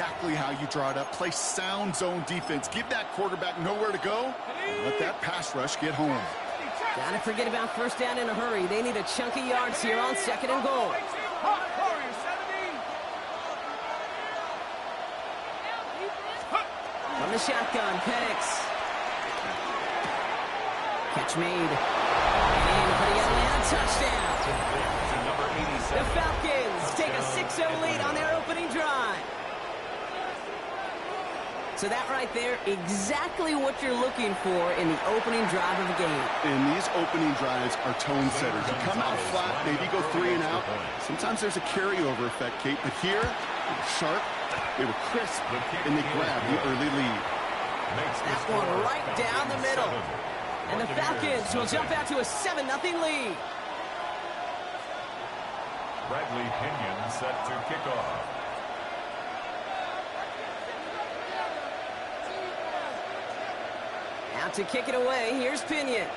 exactly how you draw it up. Play sound zone defense. Give that quarterback nowhere to go. And let that pass rush get home. Gotta forget about first down in a hurry. They need a chunky yards here on 2nd and goal. From the shotgun, Penix. Catch made. And for the Atlanta touchdown. The Falcons take a 6-0 lead on their opening drive. So that right there, exactly what you're looking for in the opening drive of a game. And these opening drives are tone setters. You come out flat, maybe go 3 and out. Sometimes there's a carryover effect, Kate. But here, they were sharp, they were crisp, and they grabbed the early lead. That one right down the middle. And the Falcons will jump out to a 7-0 lead. Bradley Pinion set to kick off. Out to kick it away, here's Pinion.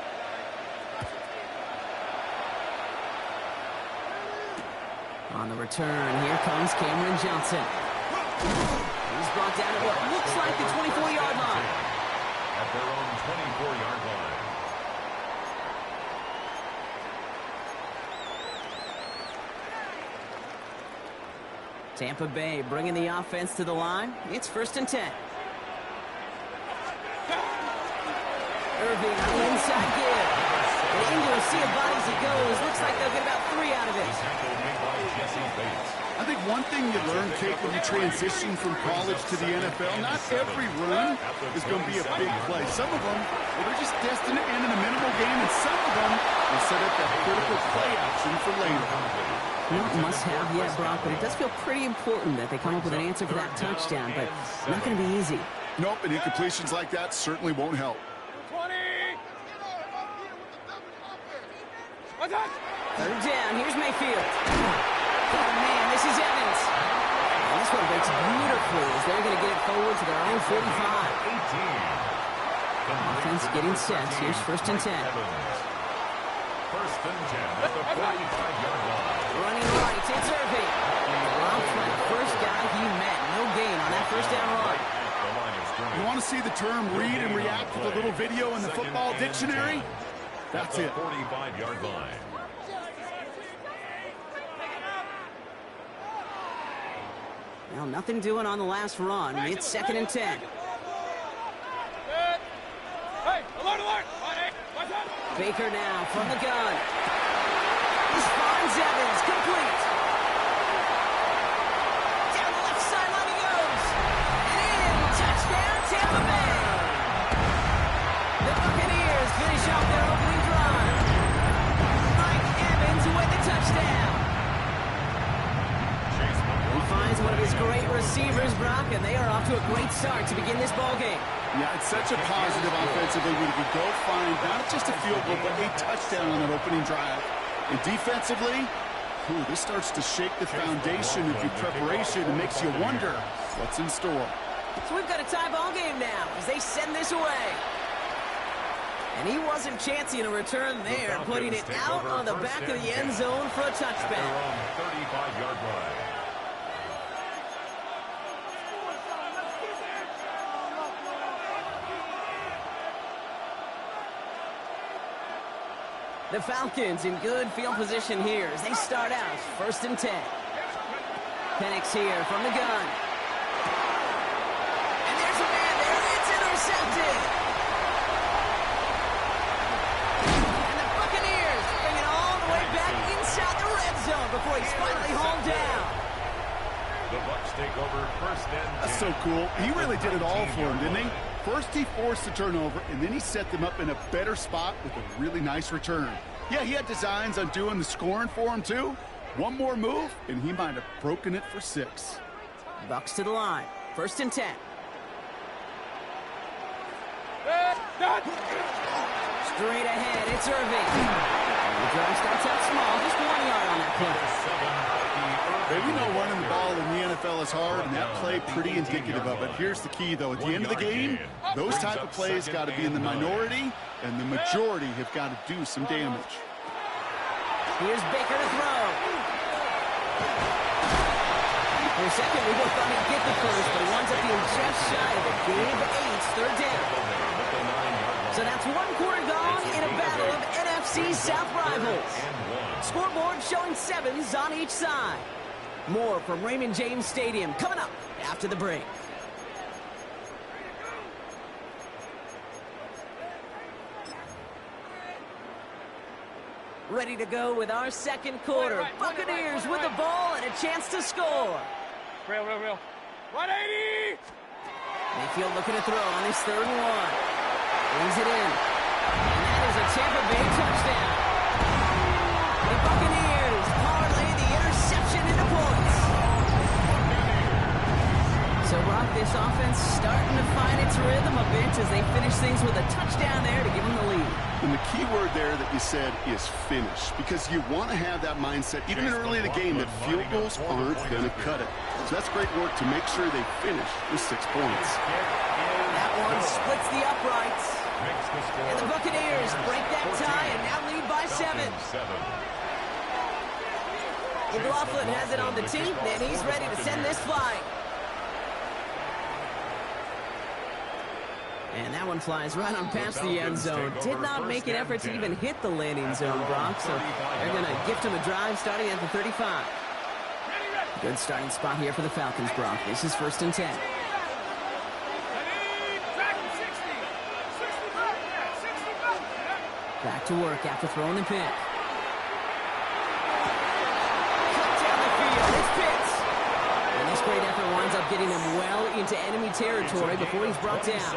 On the return, here comes Cameron Johnson. He's brought down at what looks like the 24-yard line. At their own 24-yard line. Tampa Bay bringing the offense to the line. It's 1st and 10. Irving on the inside give. Into a sea of bodies he goes. Looks like they'll get about 3 out of it. I think one thing you learn, Kate, when you transition from college to the NFL, not every run is going to be a big play. Some of them, they're just destined to end in a minimal game, and some of them will set up that critical play action for later. Not must-have yet, Brock, but it does feel pretty important that they come up with an answer for that touchdown, but it's not going to be easy. Nope, and incompletions like that certainly won't help. 3rd down, here's Mayfield. Oh, man, this is Evans. And this one breaks beautifully as they're going to get it forward to their own 45. Offense getting set. Here's 1st and 10. 1st and 10 at the 45-yard line. Running right, it's Irving. Robbed for the first guy he met. No gain on that 1st down run. You want to see the term read and react with a little video in the football dictionary? That's it. 45-yard line. Well, nothing doing on the last run. It's 2nd and 10. Baker now from the gun. This finds Evans, complete. Down the left sideline he goes. And in, touchdown, Tampa Bay. The Buccaneers finish off their opening drive. Mike Evans with the touchdown. He finds one of his great receivers, Brock, and they are off to a great start to begin this ballgame. Yeah, it's such a positive offensively when you can go find not just a field goal, but a touchdown on that opening drive. And defensively, this starts to shake the foundation of your preparation and makes you wonder what's in store. So we've got a tie ball game now as they send this away. And he wasn't chancing a return there, putting it out on the back of the end zone for a touchback. 35-yard line. The Falcons in good field position here as they start out 1st and 10. Penix here from the gun. And there's a man there. It's intercepted. And the Buccaneers bring it all the way back inside the red zone before he's finally hauled down. The Bucs take over 1st and 10. That's so cool. He really did it all for him, didn't he? First he forced the turnover, and then he set them up in a better spot with a really nice return. Yeah, he had designs on doing the scoring for him, too. One more move, and he might have broken it for 6. Bucs to the line. 1st and 10. Straight ahead, it's Irving. The drive starts out small, just 1 yard on that play. Hey, we know running the ball in the NFL is hard, and that play pretty indicative of it. Here's the key, though. At the end of the game, those type of plays got to be in the minority, and the majority have got to do some damage. Here's Baker to throw. For a second, we both thought he'd get the first, but NFC South rivals. Scoreboard showing 7s on each side. More from Raymond James Stadium coming up after the break. Ready to go with our second quarter. Buccaneers with the ball and a chance to score. Real. 180! Mayfield looking to throw on his 3rd and 1. Brings it in. And that is a Tampa Bay touchdown. The Buccaneers parlay the interception into points. So, Brock, this offense starting to find its rhythm a bit as they finish things with a touchdown there to give them the lead. And the key word there that you said is finish, because you want to have that mindset, even early in the game, that field goals aren't going to cut it. So that's great work to make sure they finish with 6 points. That one splits the uprights. And the Buccaneers break that tie and now lead by 7. McLaughlin has it on the tee, and he's ready to send this flying. And that one flies right on past the end zone. Did not make an effort to even hit the landing zone, Brock. So they're going to gift him a drive starting at the 35. Good starting spot here for the Falcons, Brock. This is 1st and 10. Back to work after throwing the pick. Cut down the field. It's Pitts. And this great effort winds up getting him well into enemy territory before he's brought down.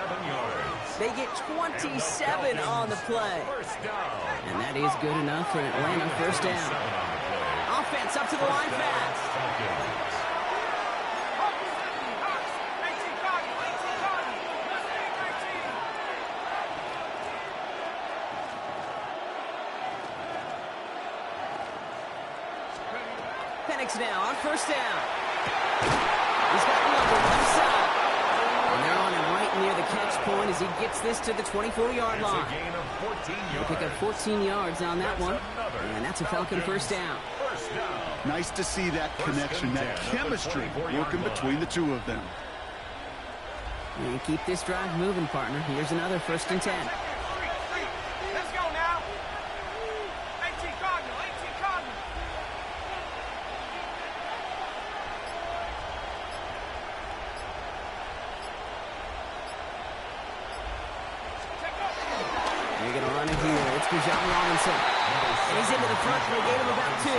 They get 27 on the play. And that is good enough for Atlanta. 1st down. Offense up to the line fast. Penix now on 1st down. He's got him on the left side. And they're on him right near the catch point as he gets this to the 24-yard line. They pick up 14 yards on that one. And that's a Falcon 1st down. Nice to see that connection, that chemistry working between the two of them. And keep this drive moving, partner. Here's another 1st and 10. Let's go now. 18 Cardinal. They're going to run it here. It's Bijan Robinson. And he's into the front for a gain of about 2.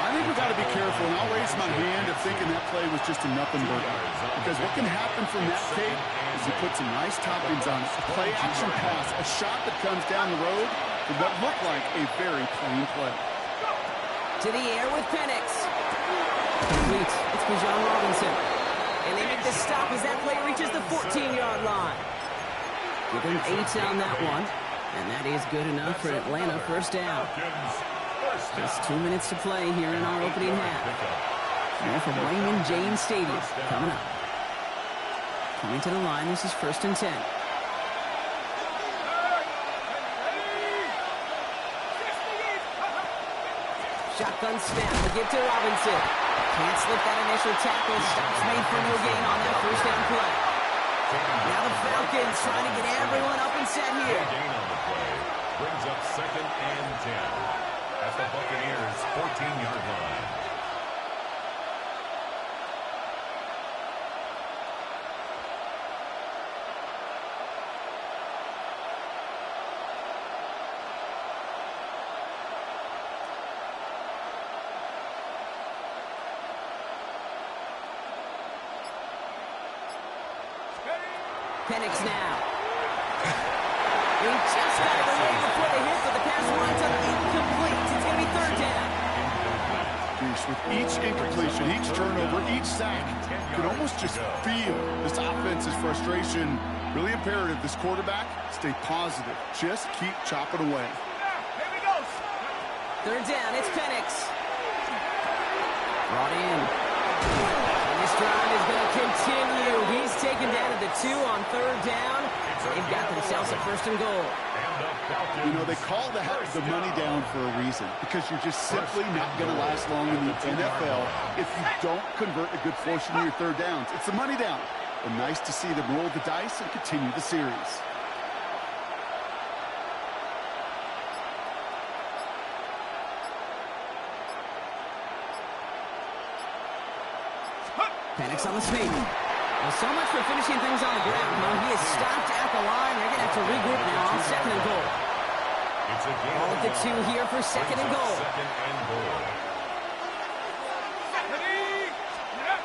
I think we've got to be careful, and I'll raise my hand of thinking that play was just a nothing burger. Because what can happen from that, Kate, is you put some nice toppings on it. A play-action pass, a shot that comes down the road for what looked like a very plain play. To the air with Penix. Complete. It's Bijan Robinson. And they make the stop as that play reaches the 14-yard line. Give him 8 on that one. And that is good enough for Atlanta. 1st down. Just 2 minutes to play here in our opening half. More from Raymond James Stadium coming up. Coming to the line, this is 1st and 10. Shotgun snap, the give to Robinson. Can't slip that initial tackle. Stops made for no gain on that 1st down play. Now the Falcons trying to get everyone up and set here. Gain on the play brings up 2nd and 10. At the Buccaneers' 14-yard line. Penix now. He just got it away before the hit, but the pass winds up incomplete. It's going to be 3rd down. With each incompletion, each turnover, each sack, you can almost just feel this offense's frustration. Really imperative, this quarterback, stay positive. Just keep chopping away. Here we go. 3rd down, it's Penix. Brought in. And this drive is going to continue. He's taken down at the 2 on 3rd down. They've got themselves a 1st and goal. You know, they call that the money down for a reason, because you're just simply not going to last long in the NFL if you don't convert a good portion of your 3rd downs. It's the money down. And nice to see them roll the dice and continue the series. Panics on the sneak. Well, so much for finishing things on the ground. Huh? He is stopped at the line. They're going to have to regroup now on second and goal. It's a gain Ball of at the 2 1. here for second and goal. Second and goal.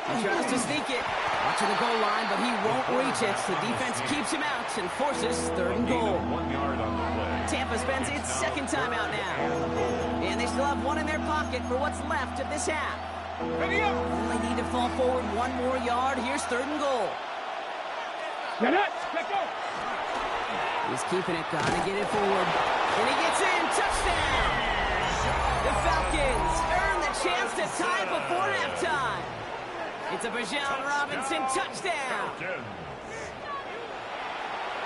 He tries to sneak it. Watching the goal line, but he won't reach it. The defense keeps him out and forces third and goal. 1 yard on the play. Tampa spends its second timeout now. And they still have one in their pocket for what's left of this half. Only need to fall forward 1 more yard. Here's third and goal. He's keeping it, gotta get it forward. And he gets in, touchdown! The Falcons earn the chance to tie before halftime. It's a Bijan Robinson touchdown.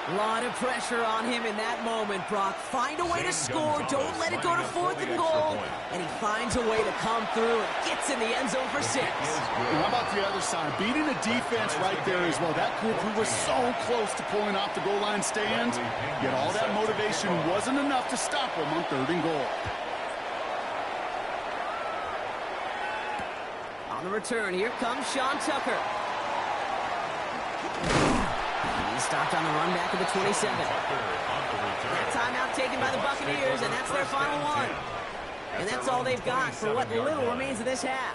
A lot of pressure on him in that moment, Brock. Find a way to score. Don't let it go to fourth and goal. And he finds a way to come through and gets in the end zone for 6. And how about the other side? Beating the defense right there as well. That group who was so close to pulling off the goal line stand, yet all that motivation wasn't enough to stop him on third and goal. On the return, here comes Sean Tucker. He's stopped on the run back of the 27. That timeout taken by the Buccaneers, and that's their final one. And that's all they've got for what little remains of this half.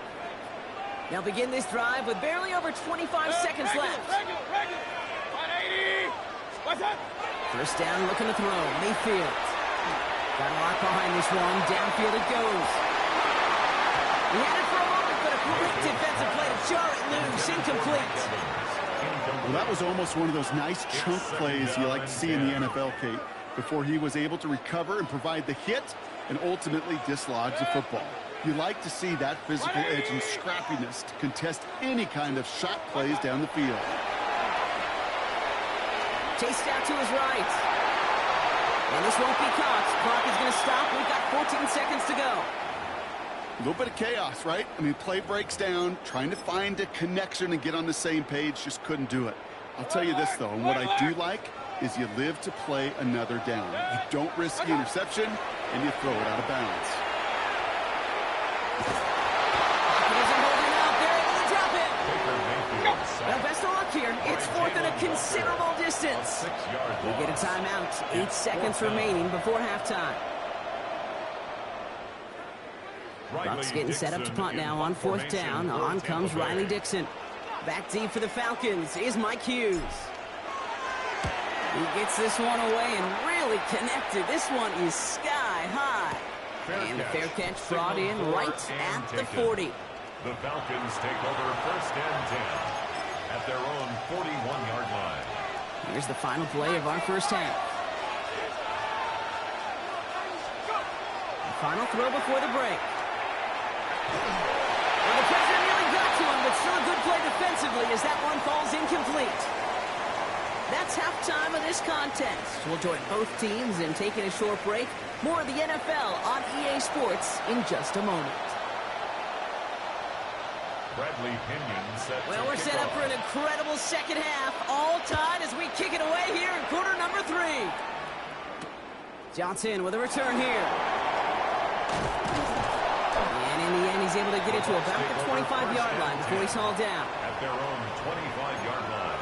They'll begin this drive with barely over 25 seconds left. First down, looking to throw. Mayfield. Got a lot behind this one. Downfield it goes. He had it for a moment, but a great defensive play to jar it loose. Incomplete. Well, that was almost one of those nice chunk plays you like to see in the NFL, Kate, before he was able to recover and provide the hit and ultimately dislodge the football. You like to see that physical edge and scrappiness to contest any kind of shot plays down the field. Chased out to his right. And this won't be caught. Clock is going to stop. We've got 14 seconds to go. A little bit of chaos, right? I mean, play breaks down, trying to find a connection and get on the same page, just couldn't do it. I'll tell you this, though, and what I do like is you live to play another down. You don't risk the interception, and you throw it out of bounds. Well, best of luck here. It's fourth and a considerable distance. We get a timeout. 8 seconds remaining before halftime. Bucks getting set up to punt now on fourth down. On comes Riley Dixon. Back deep for the Falcons is Mike Hughes. He gets this one away and really connected. This one is sky high. And the fair catch brought in right at the 40. The Falcons take over first and 10 at their own 41-yard line. Here's the final play of our first half. The final throw before the break. Well, the pressure nearly got to him, but still a good play defensively as that one falls incomplete. That's halftime of this contest. We'll join both teams in taking a short break. More of the NFL on EA Sports in just a moment. Bradley Pinion set Well, we're set up for an incredible second half. All tied as we kick it away here in quarter number 3. Johnson with a return here. And in the end, he's able to get it to about the 25-yard line before he's hauled down. At their own 25-yard line.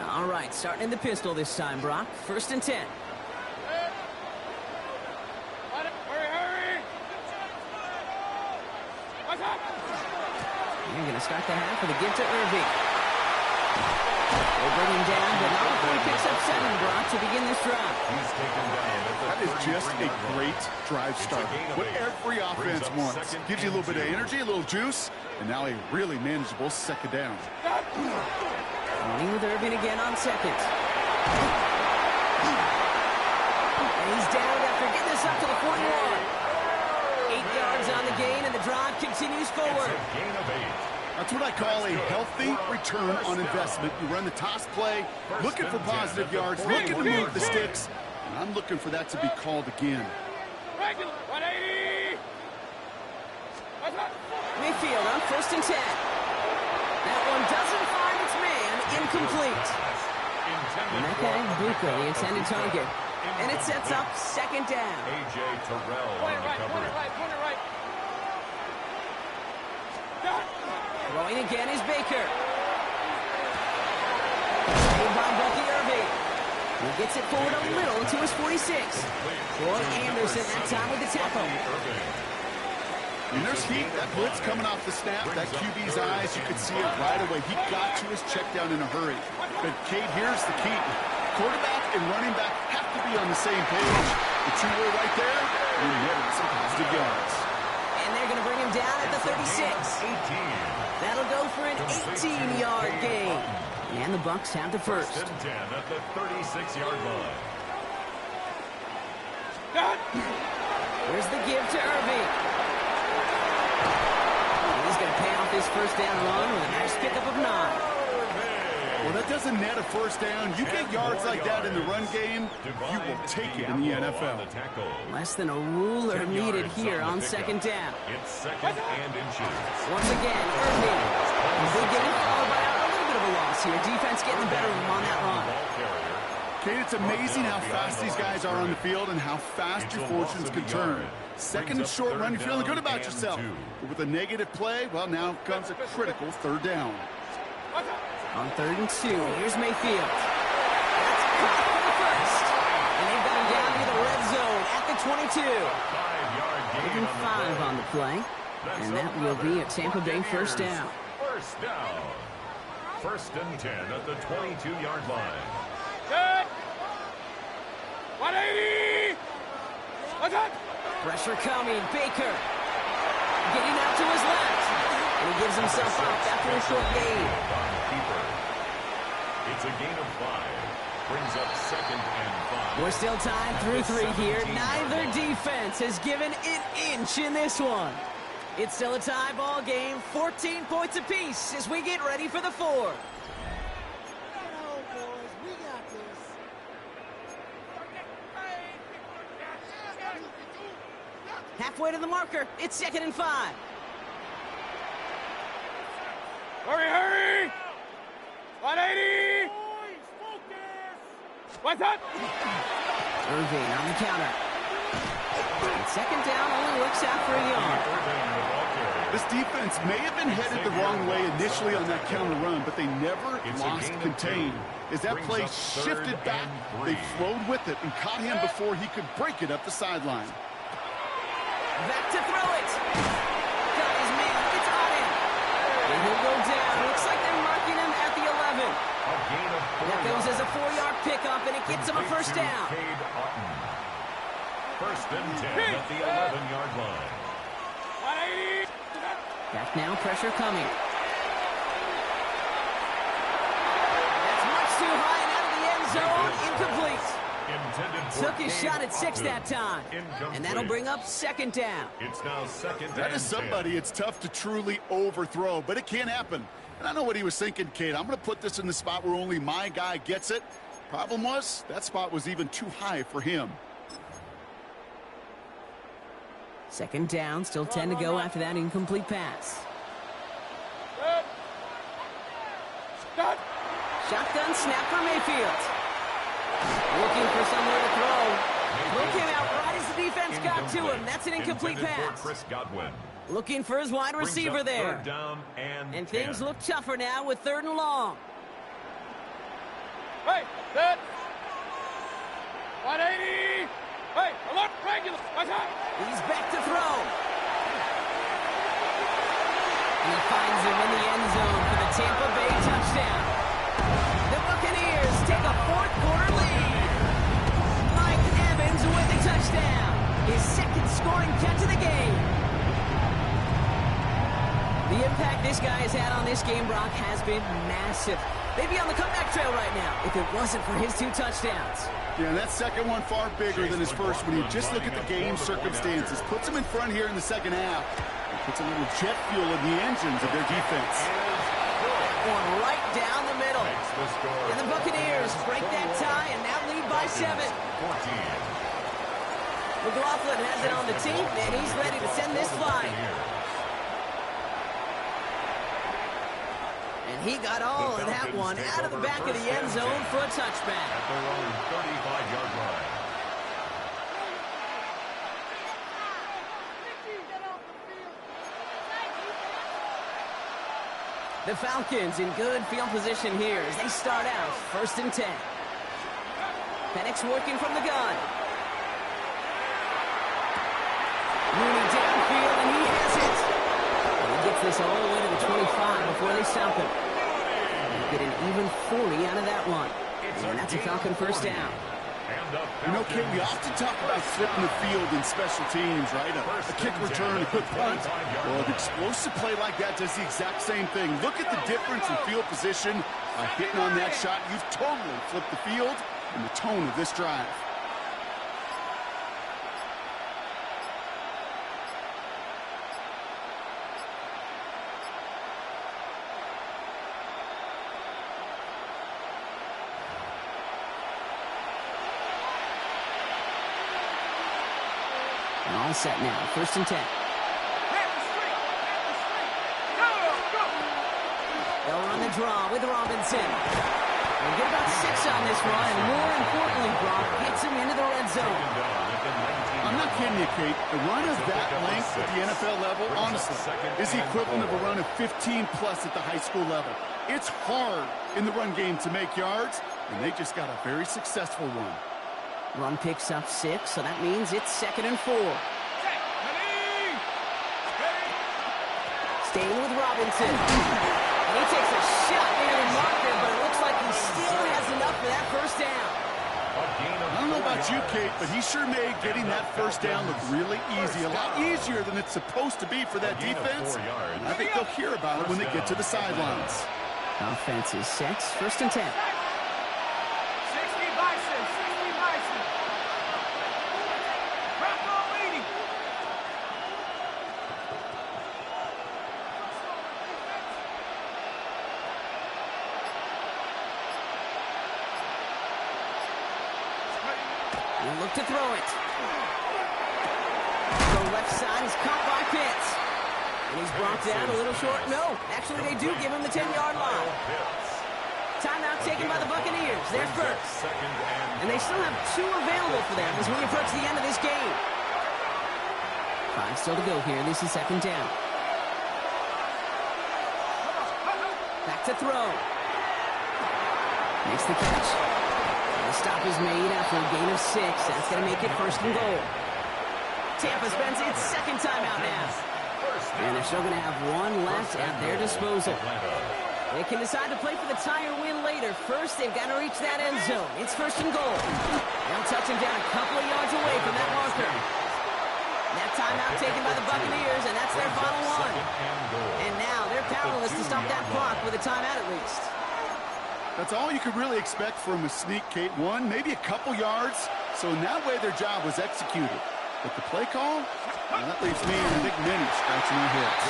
All right, starting in the pistol this time, Brock. First and 10. You're going to start the half with a give to Irving. They bring him down, but not before he picks up 7, Brock, to begin this drive. He's taken down. That is just a great drive start. What every offense wants. Gives you a little bit of energy, a little juice, and now a really manageable second down. Running with Irving again on second. And he's down after getting this up to the 41. 8 yards on the gain, and the drive continues forward. It's a gain of 8. That's what I call a healthy return on investment. You run the toss play, looking for positive yards, looking to move the sticks, and I'm looking for that to be called again. Mayfield on first and 10. That one doesn't find its man. Incomplete. And that guy, Buka, the intended target. And it sets up second down. A.J. Terrell on the coverage. again is Baker. Saved by Bucky Irving. He gets it forward a little to his 46. Troy Anderson that time with the tackle. And there's heat. That blitz coming off the snap. That QB's eyes, you could see it right away. He got to his check down in a hurry. But, Kate, here's the key. Quarterback and running back have to be on the same page. The two-way right there, you're netting some positive yards. And they're going to bring him down at the 36. That'll go for an 18-yard gain. And the Bucs have the first. First and 10 at the 36-yard line. Here's the give to Irving. He's going to pay off his first down run with a nice pickup of 9. Well, that doesn't net a first down. You get yards like that in the run game, you will take it in the NFL. Less than a ruler needed here on second down. It's second and inches. Once again, Irving. They get it followed by a little bit of a loss here. Defense getting the better of him on that run. Kate, it's amazing how fast these guys are on the field and how fast your fortunes can turn. Second and short run, you're feeling good about yourself. But with a negative play, well, now comes a critical third down. On 3rd and 2, here's Mayfield. That's caught for the first. And they've got him down near the red zone at the 22. 5-yard gain Taking 5 on the play. And that will be a Tampa Bay first down. First down. First and 10 at the 22-yard line. Good. 180. What's up? Pressure coming. Baker getting out to his left. And he gives himself up after a short gain. It's a gain of 5. Brings up second and 5. We're still tied through 3 here. Neither defense has given an inch in this one. It's still a tie ball game. 14 points apiece as we get ready for the 4th. Halfway to the marker. It's 2nd and 5. Hurry, hurry. 180. What's up? Irving on the counter. And second down only works out for a yard. This defense may have been headed the wrong way initially on that counter run, but they never lost contain. As that play shifted back, they flowed with it and caught him before he could break it up the sideline. Back to throw it. Got his man. It's on him. And he'll go down. Looks like they're marking him at the 11. That goes as a 4-yard pickup, and it gets him a first down. First and 10 at the 11-yard line. 180. Back now, pressure coming. That's much too high and out of the end zone. Incomplete. Took his shot at 6 that time. And that'll bring up second down. It's now second That and is somebody 10. it's tough to truly overthrow, but it can happen. And I know what he was thinking, Kate. I'm going to put this in the spot where only my guy gets it. Problem was, that spot was even too high for him. Second down, still 10 to go after that incomplete pass. Shotgun snap for Mayfield. Looking for somewhere to throw. Throw came out right as the defense got to him. That's an incomplete pass. Chris Godwin. Looking for his wide receiver there. Third down and things 10. look tougher now with 3rd and long. Hey, set. 180. Hey, alert, regular. What's up? He's back to throw. And he finds him in the end zone for the Tampa Bay touchdown. The Buccaneers take a 4th quarter lead. Mike Evans with the touchdown. His 2nd scoring catch of the game. The impact this guy has had on this game, Brock, has been massive. They'd be on the comeback trail right now if it wasn't for his 2 touchdowns. Yeah, and that second one far bigger than his first when you just look at the game circumstances. Puts him in front here in the second half. It puts a little jet fuel in the engines of their defense. Going right down the middle. And the Buccaneers break that tie and now lead by 7. McLaughlin has it on the team, and he's ready to send this flying. And he got all of that one out of the back of the end zone for a touchback. At their own 35-yard line. The Falcons in good field position here as they start out 1st and 10. Penix working from the gun. Rooney downfield, and he has it. And he gets this all the way to the 25 before they stop him. They get an even 40 out of that one. And that's a Falcon first down. You know, Kate, we often talk about flipping the field in special teams, right? A kick return, a quick punt. Well, an explosive play like that does the exact same thing. Look at the difference in field position. By hitting on that shot, you've totally flipped the field and the tone of this drive. All set now, 1st and 10. They'll run the draw with Robinson. They'll get about 6 on this one, and more importantly, Brock gets him into the red zone. I'm not kidding you, Kate. A run of that length at the NFL level, honestly, is the equivalent of a run of 15-plus at the high school level. It's hard in the run game to make yards, and they just got a very successful one. Run picks up 6, so that means it's 2nd and 4. Staying with Robinson. He takes a shot near the marker, but it looks like he still has enough for that first down. I don't know about you, Kate, but he sure made getting that first down look really easy. A lot easier than it's supposed to be for that defense. I think they'll hear about it when they get to the sidelines. Offense is set. 1st and 10. 60 Bison, 60 Bison. Bravo leading. He'll look to throw it. The left side is caught by Pitts. And he's brought down a little short. No, actually they do give him the 10-yard line. Timeout taken by the Buccaneers. They're first. And they still have 2 available for them as we approach the end of this game. 5 still to go here. This is 2nd down. Back to throw. Makes the catch. The stop is made after a gain of 6. That's going to make it 1st and goal. Tampa spends its 2nd timeout now. And they're still going to have 1 left at their disposal. They can decide to play for the tie or win later. First, they've got to reach that end zone. It's 1st and goal. They'll touch him down a couple of yards away from that marker. That timeout taken by the Buccaneers, and that's their final one. And now they're powerless to stop that clock with a timeout at least. That's all you could really expect from a sneak, Kate. 1, maybe a couple yards. So in that way, their job was executed. But the play call, well, that leaves me and I think many scratching their heads.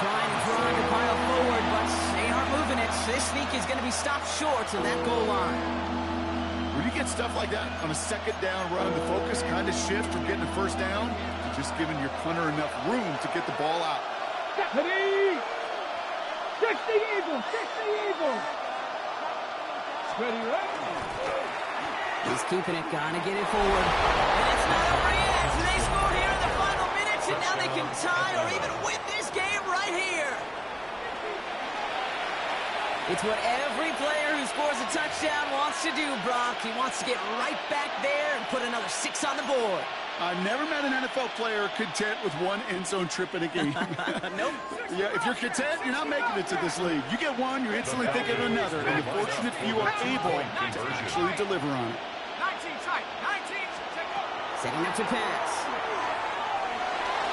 Trying to pile forward, but they aren't moving it. This sneak is going to be stopped short of that goal line. When you get stuff like that on a 2nd down run, the focus kind of shifts from getting a 1st down to just giving your punter enough room to get the ball out. 60 Eagles, 60 Eagles. Ready, ready. He's keeping it, gonna get it forward. And it's not over yet. They score here in the final minutes, and now they can tie or even win this game right here. It's what every player who scores a touchdown wants to do, Brock. He wants to get right back there and put another 6 on the board. I've never met an NFL player content with 1 end zone trip in a game. Nope. Yeah, if you're content, you're not making it to this league. You get 1, you're instantly thinking of another, and the fortunate few are able to actually deliver on it. 19 tight, 19. Setting up to pass.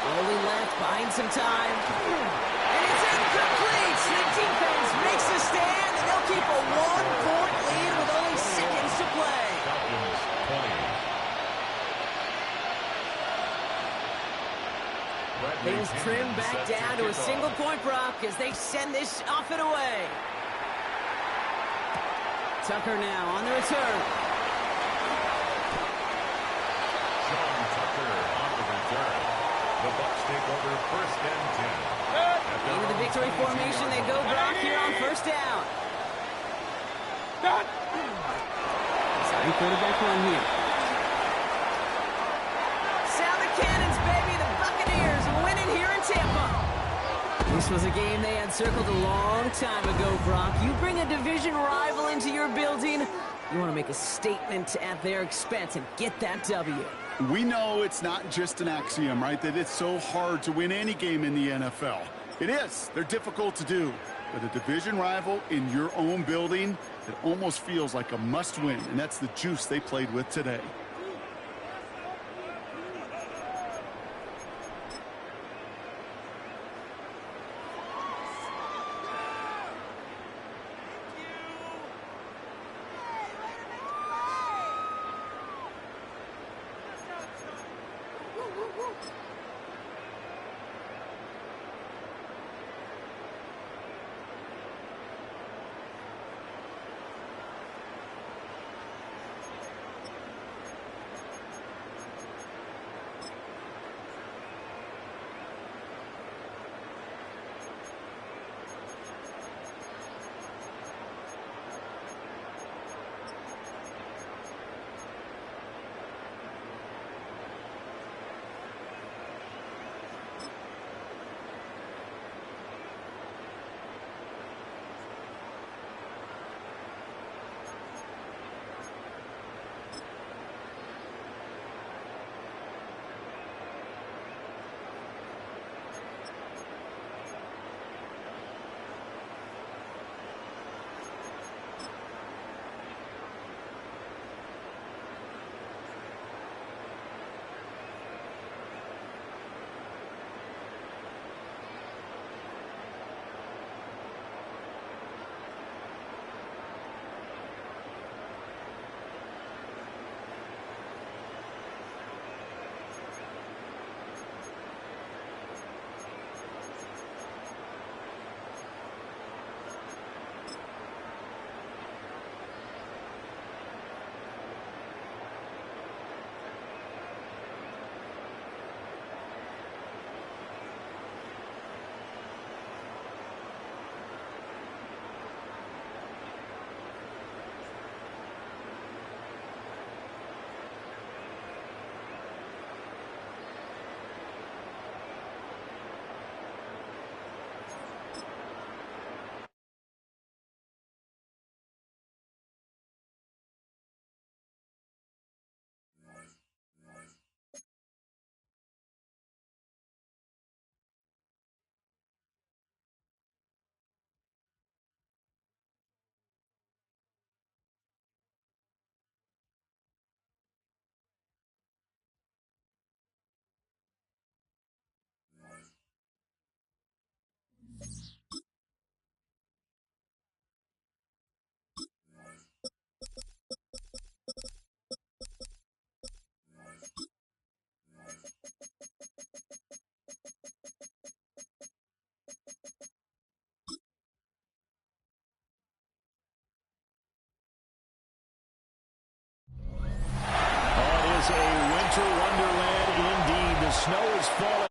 Rolling left, buying some time. And it's incomplete. The defense makes a stand, and they'll keep a 1-point lead with only seconds to play. Things trim back down to a single point, Brock, as they send this off and away. Tucker now on the return. Sean Tucker on the return. The Bucs take over 1st and 10. Into the victory formation they go, Brock, here on 1st down. Sorry, quarterback run here. Sound the cannons, baby. The Buccaneers winning here in Tampa. They This was a game they had circled a long time ago, Brock. You bring a division rival into your building, you want to make a statement at their expense and get that W. We know it's not just an axiom, right, that it's so hard to win any game in the NFL. It is. They're difficult to do. But a division rival in your own building, it almost feels like a must-win, and that's the juice they played with today. Is a winter wonderland indeed. The snow is falling.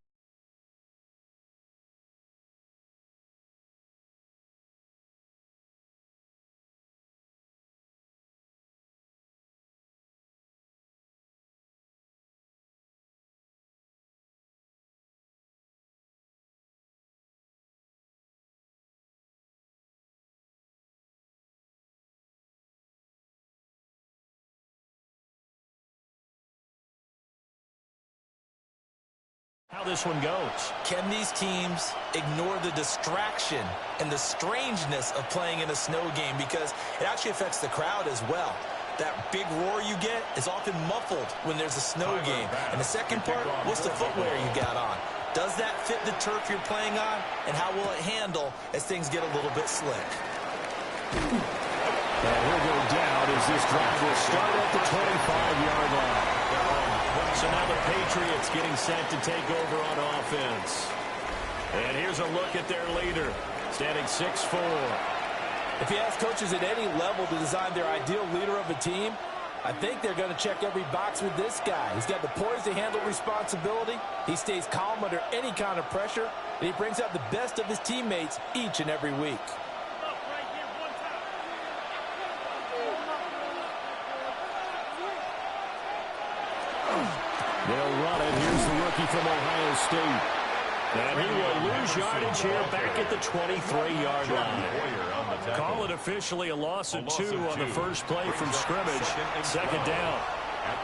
How this one goes. Can these teams ignore the distraction and the strangeness of playing in a snow game, because it actually affects the crowd as well. That big roar you get is often muffled when there's a snow game. And the second part, what's the footwear you got on? Does that fit the turf you're playing on? And how will it handle as things get a little bit slick? And he'll go down as this drive will start at the 25-yard line. So now the Patriots getting set to take over on offense. And here's a look at their leader, standing 6'4". If you ask coaches at any level to design their ideal leader of a team, I think they're going to check every box with this guy. He's got the poise to handle responsibility. He stays calm under any kind of pressure, and he brings out the best of his teammates each and every week. They'll run it. Here's the rookie from Ohio State. And he will lose yardage here back at the 23-yard line. Call it officially a loss of 2 on the first play from scrimmage. Second down.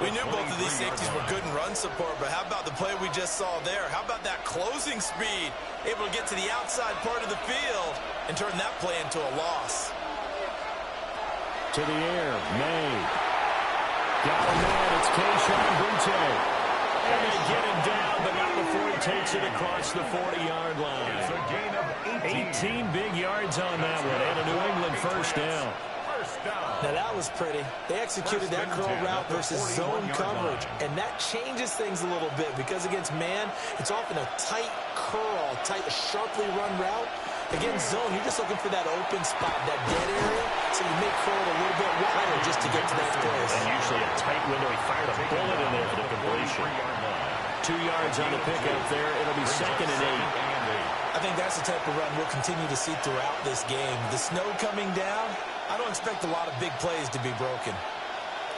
We knew both of these safeties were good in run support, but how about the play we just saw there? How about that closing speed? Able to get to the outside part of the field and turn that play into a loss. To the air, May. Got a man, it's Keyshawn Boutte. And they get him down, but not before he takes it across the 40-yard line. It's a gain of 18 big yards on that one, and a New England first down. Now that was pretty. They executed that curl route versus zone coverage, and that changes things a little bit because against man, it's often a tight curl, sharply run route. Against zone, you're just looking for that open spot, that dead area, so you may curl it a little bit wider just to get to that place. And usually a tight window. He fired a bullet in there for the completion. 2 yards on the pickup there. It'll be second and 8. I think that's the type of run we'll continue to see throughout this game. The snow coming down, I don't expect a lot of big plays to be broken.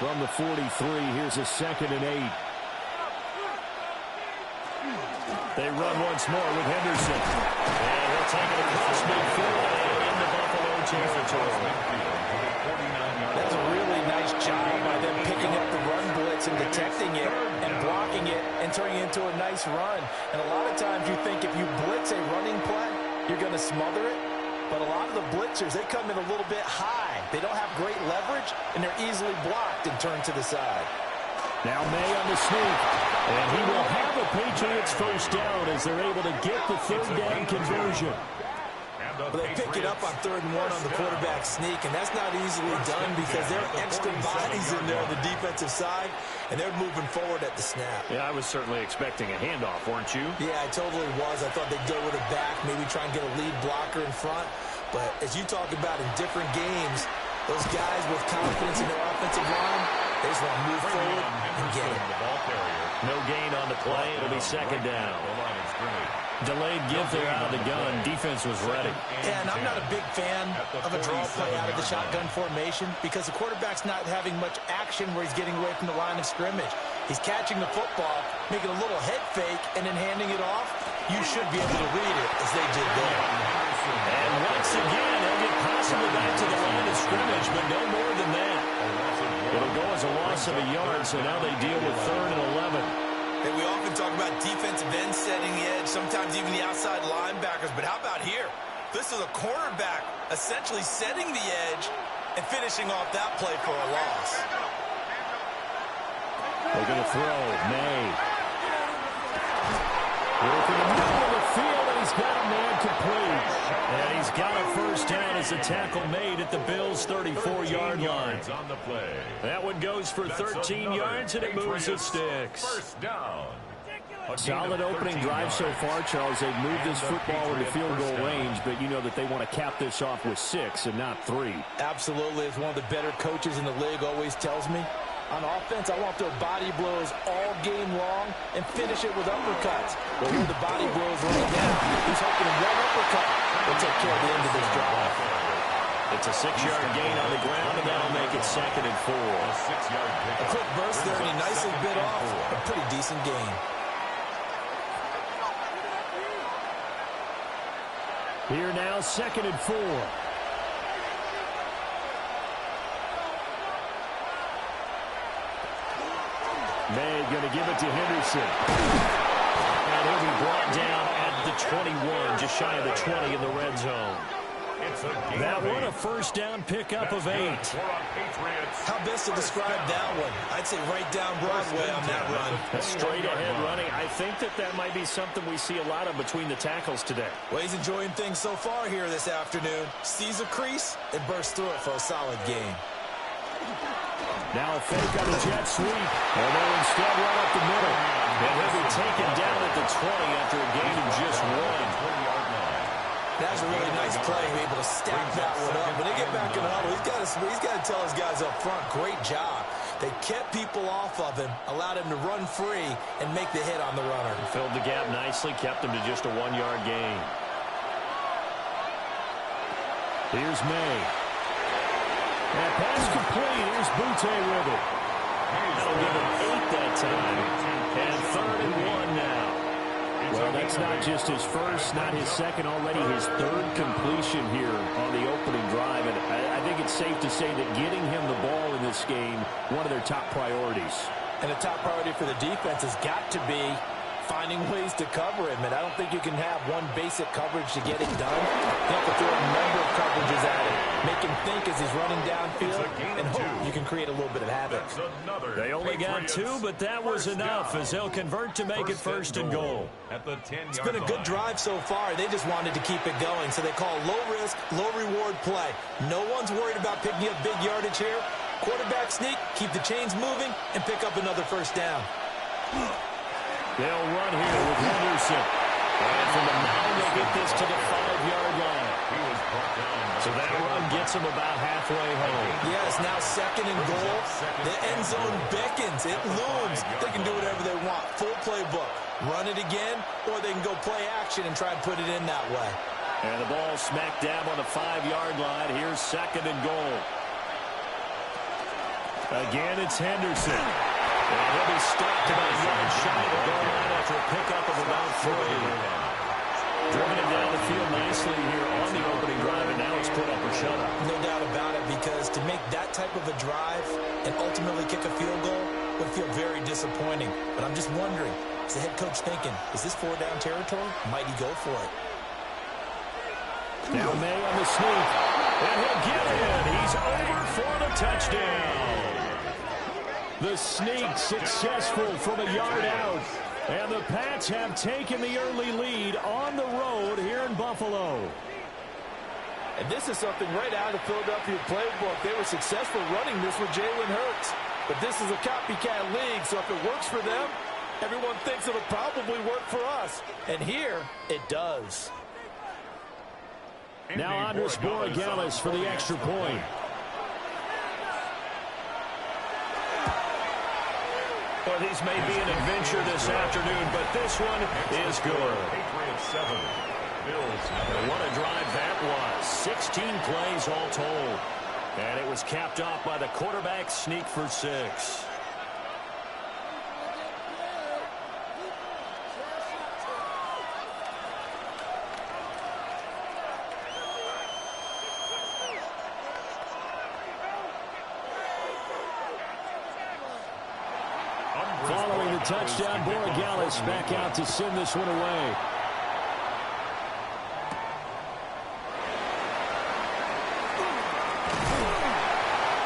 From the 43, here's a second and 8. They run once more with Henderson. And he'll take it across midfield and into Buffalo territory. That's a really nice job by them picking up the run blitz and detecting it and blocking it and turning it into a nice run. And a lot of times you think if you blitz a running play, you're going to smother it. But a lot of the blitzers, they come in a little bit high. They don't have great leverage, and they're easily blocked and turned to the side. Now May on the sneak. And he will have a Patriots first down as they're able to get the third down conversion. But they pick it up on 3rd and 1 on the quarterback sneak, and that's not easily done because there are extra bodies in there on the defensive side, and they're moving forward at the snap. Yeah, I was certainly expecting a handoff, weren't you? Yeah, I totally was. I thought they'd go with a back, maybe try and get a lead blocker in front. But as you talk about in different games, those guys with confidence in their offensive line, they just want to move forward and get it. No gain on the play. It'll be second down. Delayed give there out of the gun. Defense was ready. And I'm not a big fan of a draw play out of the shotgun formation because the quarterback's not having much action where he's getting away from the line of scrimmage. He's catching the football, making a little head fake, and then handing it off. You should be able to read it as they did there. And once again, they'll get possibly back to the line of scrimmage, but no more than that. It'll go as a loss of a yard, so now they deal with 3rd and 11. And we often talk about defensive ends setting the edge, sometimes even the outside linebackers. But how about here? This is a cornerback essentially setting the edge and finishing off that play for a loss. They're going to throw. May. Working the middle of the field, and he's got a man complete. And he's got a first down as a tackle made at the Bills' 34-yard line. On the play. That one goes for 13 yards, and it moves the sticks. First down. Solid opening drive so far, Charles. They've moved this football into field goal range, but you know that they want to cap this off with 6 and not 3. Absolutely. As one of the better coaches in the league always tells me, on offense, I want their body blows all game long and finish it with uppercuts. But where the body blows right now, he's hoping one uppercut will take care of the end of this drive. It's a 6-yard gain on the ground, and that'll make it 2nd and 4. A quick burst there, and he nicely bit off a pretty decent gain. Here now, 2nd and 4. May going to give it to Henderson. And he'll be brought down at the 21, just shy of the 20 in the red zone. That one, a first down pickup of 8. How best to describe that one? I'd say right down Broadway on that run. A straight ahead running. I think that might be something we see a lot of between the tackles today. Well, he's enjoying things so far here this afternoon. Sees a crease and bursts through it for a solid game. Now a fake on the jet sweep. And they'll instead run up the middle. And he'll be taken down at the 20 after a gain of just 1. That was a really nice play, able to stack that one up. When they get back in the huddle, he's got to tell his guys up front, great job. They kept people off of him, allowed him to run free, and make the hit on the runner. Filled the gap nicely, kept him to just a 1-yard gain. Here's May. And pass complete. Here's Boutte with it. That'll give him 8 that time. And 3rd and 1 now. Well, that's not just his first, not his second, already his third completion here on the opening drive. And I think it's safe to say that getting him the ball in this game, one of their top priorities. And the top priority for the defense has got to be finding ways to cover him. And I don't think you can have one basic coverage to get it done. You have to throw a number of coverages at him, make him think as he's running downfield, and hope you can create a little bit of havoc. They only got 2, but that was enough as they'll convert to make it first and goal. It's been a good drive so far. They just wanted to keep it going, so they call low-risk, low-reward play. No one's worried about picking up big yardage here. Quarterback sneak, keep the chains moving, and pick up another first down. They'll run here with Henderson. And from the mound, they get this to the 5-yard line. So that run gets them about halfway home. Yes, now second and goal. The end zone beckons. It looms. They can do whatever they want. Full playbook. Run it again, or they can go play action and try and put it in that way. And the ball smack dab on the 5-yard line. Here's second and goal. Again, it's Henderson. And he'll be stopped about 1 shy of the goal line after a pickup of about 3. Driven it down the field nicely here on the opening drive, and now it's put up or shut up. No doubt about it, because to make that type of a drive and ultimately kick a field goal would feel very disappointing. But I'm just wondering, is the head coach thinking, is this 4-down territory? Might he go for it? Now May on the sneak, and he'll get in. He's over for the touchdown. The sneak successful from a yard out. And the Pats have taken the early lead on the road here in Buffalo. And this is something right out of the Philadelphia playbook. They were successful running this with Jalen Hurts. But this is a copycat league, so if it works for them, everyone thinks it'll probably work for us. And here, it does. Now Andres Borregales for the extra point. Well, these may be an adventure this afternoon, but this one is good. What a drive that was. 16 plays all told. And it was capped off by the quarterback sneak for 6. Following the touchdown, Borregales back out to send this one away.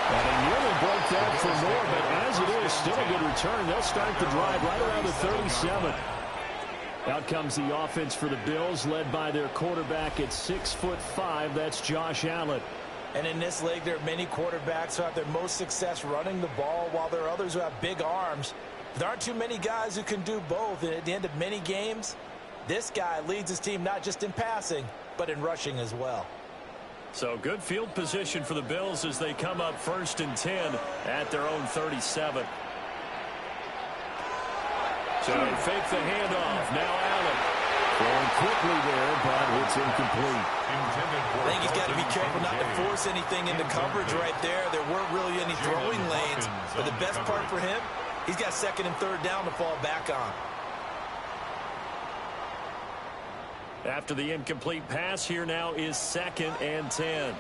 And he nearly broke that for more, but as it is, still a good return. They'll start the drive right around the 37. Out comes the offense for the Bills, led by their quarterback at 6'5". That's Josh Allen. And in this league, there are many quarterbacks who have their most success running the ball, while there are others who have big arms. There aren't too many guys who can do both. And at the end of many games, this guy leads his team not just in passing, but in rushing as well. So good field position for the Bills as they come up 1st and 10 at their own 37. So fake the handoff. Now Allen. Going quickly there, but it's incomplete. I think he's got to be careful not to force anything into coverage right there. There weren't really any throwing lanes. But the best part for him, he's got 2nd and 3rd down to fall back on. After the incomplete pass, here now is 2nd and 10.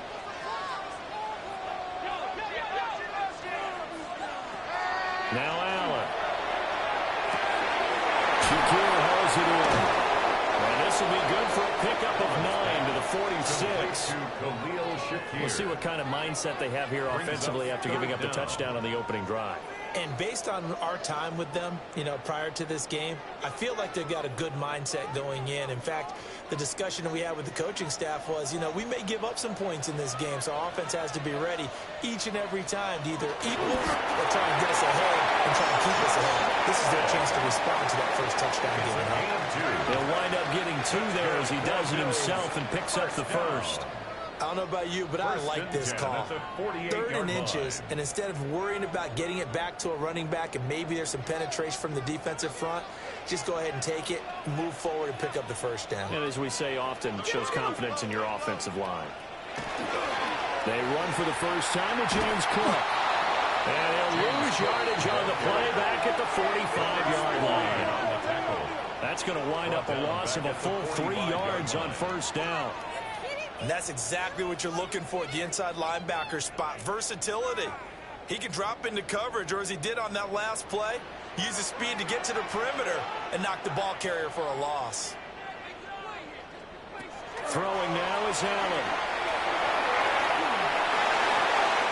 Now Allen. Shakir hauls it in. And this will be good for a pickup of 9 to the 46. We'll see what kind of mindset they have here offensively after giving up the touchdown on the opening drive. And based on our time with them, prior to this game, I feel like they've got a good mindset going in. In fact, the discussion we had with the coaching staff was, we may give up some points in this game, so our offense has to be ready each and every time to either equal or try and get us ahead and try and keep us ahead. This is their chance to respond to that first touchdown given up. He'll wind up getting 2 there as he does it himself and picks up the first. I don't know about you, but I like this call. 3rd and inches, and instead of worrying about getting it back to a running back and maybe there's some penetration from the defensive front, just go ahead and take it, move forward, and pick up the first down. And as we say often, it shows confidence in your offensive line. They run for the first time to James Cook. And he'll lose yardage on the play back at the 45-yard line. That's going to wind up a loss of a full 3 yards on first down. And that's exactly what you're looking for at the inside linebacker spot. Versatility. He can drop into coverage, or as he did on that last play, use his speed to get to the perimeter and knock the ball carrier for a loss. Throwing now is Allen.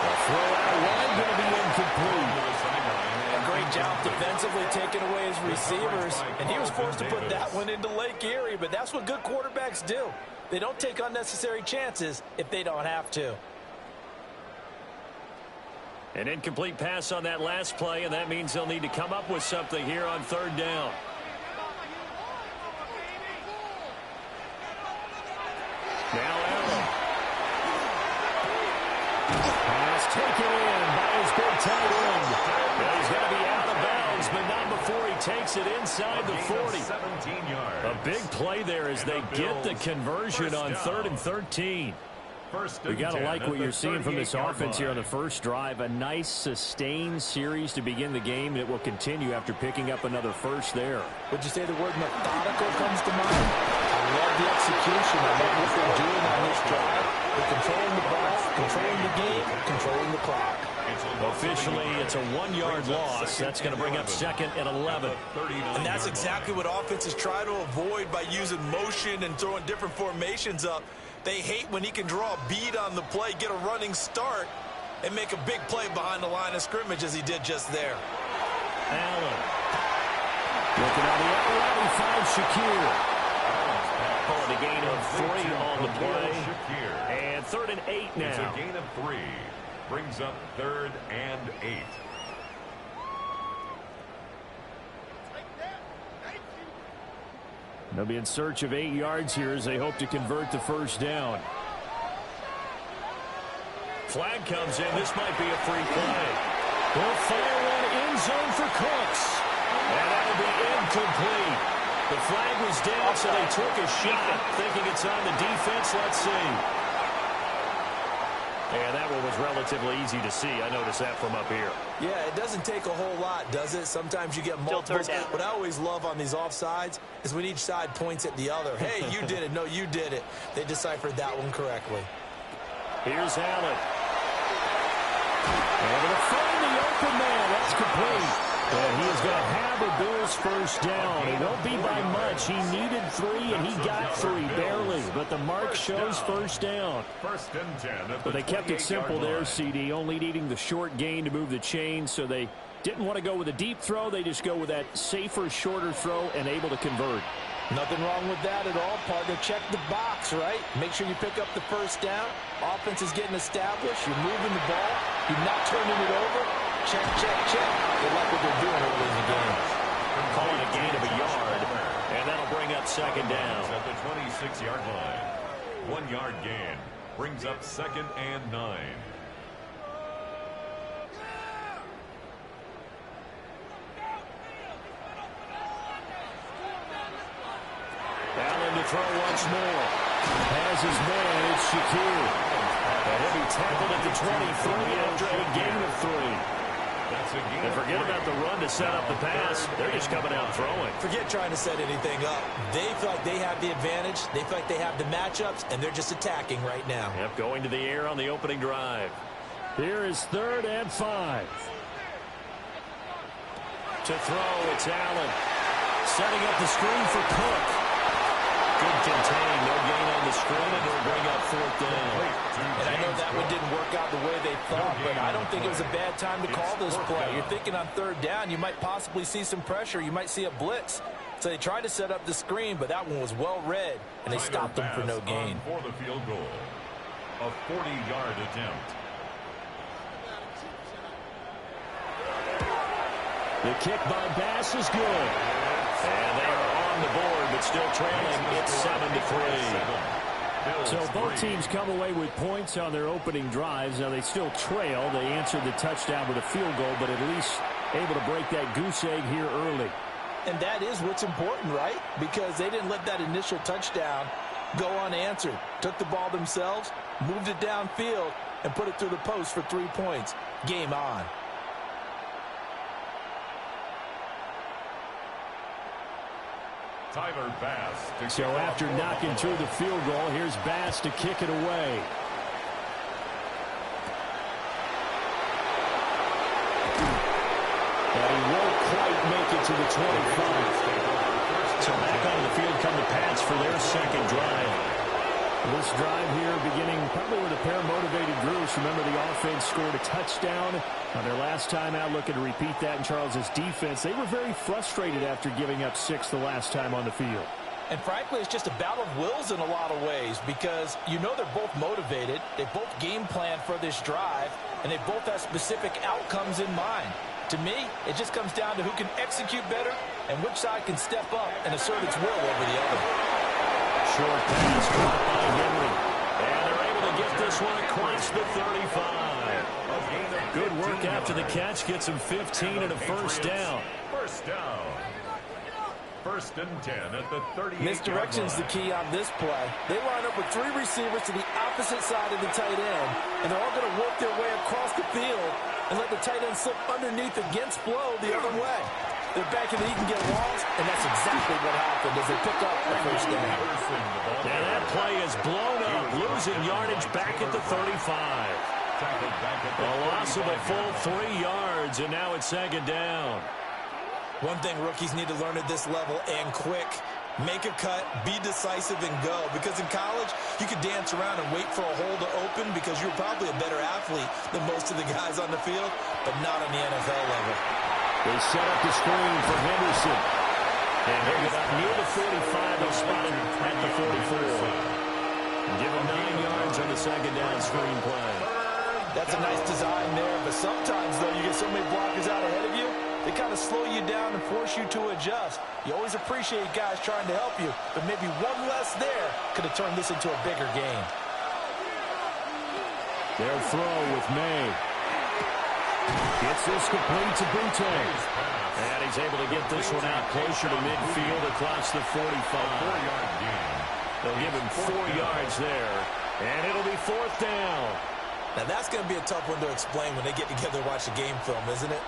The throw out wide going to be incomplete. A great job defensively taking away his receivers, and he was forced to put that one into Lake Erie, but that's what good quarterbacks do. They don't take unnecessary chances if they don't have to. An incomplete pass on that last play, and that means they'll need to come up with something here on third down. Now Allen. Pass taken in by his big tight end. Well, he's going to be out of bounds, but not before he takes it inside the 40. 17 yards. A big play there as they get the conversion on 3rd and 13. We got to like what you're seeing from this offense here on the first drive. A nice, sustained series to begin the game, and it will continue after picking up another first there. Would you say the word methodical comes to mind? I love the execution. I love what they're doing on this drive. They're controlling the ball, controlling the game, controlling the clock. Officially, it's a 1-yard loss. That's going to bring up 2nd and 11. And that's exactly what offenses try to avoid by using motion and throwing different formations up. They hate when he can draw a bead on the play, get a running start, and make a big play behind the line of scrimmage as he did just there. Allen. Looking on the outright, he finds Shakir. Calling a gain of 3 on the play. And 3rd and 8 now. It's a gain of 3. Brings up 3rd and 8. They'll be in search of 8 yards here as they hope to convert the first down. Flag comes in. This might be a free play. They'll fire one end zone for Cooks. And that'll be incomplete. The flag was down, so they took a shot, thinking it's on the defense. Let's see. And that one was relatively easy to see. I noticed that from up here. Yeah, it doesn't take a whole lot, does it? Sometimes you get multiples. What I always love on these offsides is when each side points at the other. Hey, you did it. No, you did it. They deciphered that one correctly. Here's Allen. Able to find the open man. That's complete. And he is going to have a Bills first down. It won't be by much. He needed 3, and he got 3, barely. But the mark shows first down. 1st and 10. But they kept it simple there, CD, only needing the short gain to move the chain. So they didn't want to go with a deep throw. They just go with that safer, shorter throw and able to convert. Nothing wrong with that at all, partner. Check the box, right? Make sure you pick up the first down. Offense is getting established. You're moving the ball. You're not turning it over. Check, check, check. They like what they're doing early in the game. Calling a gain of a yard, and that'll bring up 2nd down. At the 26-yard line. 1-yard gain. Brings up 2nd and 9. Allen to throw once more. Has his man, it's Shakir. And he'll be tackled at the 23 after a gain of 3. And forget about the run to set up the pass. They're just coming out throwing. Forget trying to set anything up. They feel like they have the advantage. They feel like they have the matchups, and they're just attacking right now. Yep, going to the air on the opening drive. Here is 3rd and 5. To throw, it's Allen. Setting up the screen for Cook. Good contain, no gain on the screen, and it'll bring up 4th down. And I know that one didn't work out the way they thought, but I don't think it was a bad time to call this play. You're thinking on 3rd down, you might possibly see some pressure. You might see a blitz. So they tried to set up the screen, but that one was well read, and they stopped them for no gain. For the field goal, a 40-yard attempt. The kick by Bass is good. And they are on the board, but still trailing. It's 7-3. So both teams come away with points on their opening drives. Now they still trail. They answered the touchdown with a field goal, but at least able to break that goose egg here early. And that is what's important, right? Because they didn't let that initial touchdown go unanswered. Took the ball themselves, moved it downfield, and put it through the post for 3 points. Game on. Tyler Bass. So after knocking through the field goal, here's Bass to kick it away. And he won't quite make it to the 25. So back on the field come the Pats for their second drive. This drive here beginning probably with a pair of motivated groups. Remember, the offense scored a touchdown on their last time out. Looking to repeat that in Charles's defense. They were very frustrated after giving up 6 the last time on the field. And frankly, it's just a battle of wills in a lot of ways because you know they're both motivated. They both game plan for this drive, and they both have specific outcomes in mind. To me, it just comes down to who can execute better and which side can step up and assert its will over the other. Short pass caught by Henry. And they're able to get this one across the 35. Good work after the catch. Gets him 15 and a first down. First down. First and 10 at the 38. Misdirection's the key on this play. They line up with 3 receivers to the opposite side of the tight end, and they're all going to work their way across the field and let the tight end slip underneath against flow the other way. They're banking that he can get lost, and that's exactly what happened as they pick up the first down. Now that play is blown up, losing yardage back at the 35. A loss of a full 3 yards, and now it's second down. One thing rookies need to learn at this level, and quick, make a cut, be decisive, and go. Because in college, you could dance around and wait for a hole to open because you're probably a better athlete than most of the guys on the field, but not on the NFL level. They set up the screen for Henderson. And he'll get up near the 45. They'll spot him at the 44. Give him 9 yards on the second down screen play. That's a nice design there, but sometimes, though, you get so many blockers out ahead of you, they kind of slow you down and force you to adjust. You always appreciate guys trying to help you, but maybe one less there could have turned this into a bigger game. They'll throw with May. Gets this complete to Butte. And he's able to get this one out closer to midfield across the 45. They'll give him 4 yards there, and it'll be 4th down. Now, that's going to be a tough one to explain when they get together and watch the game film, isn't it?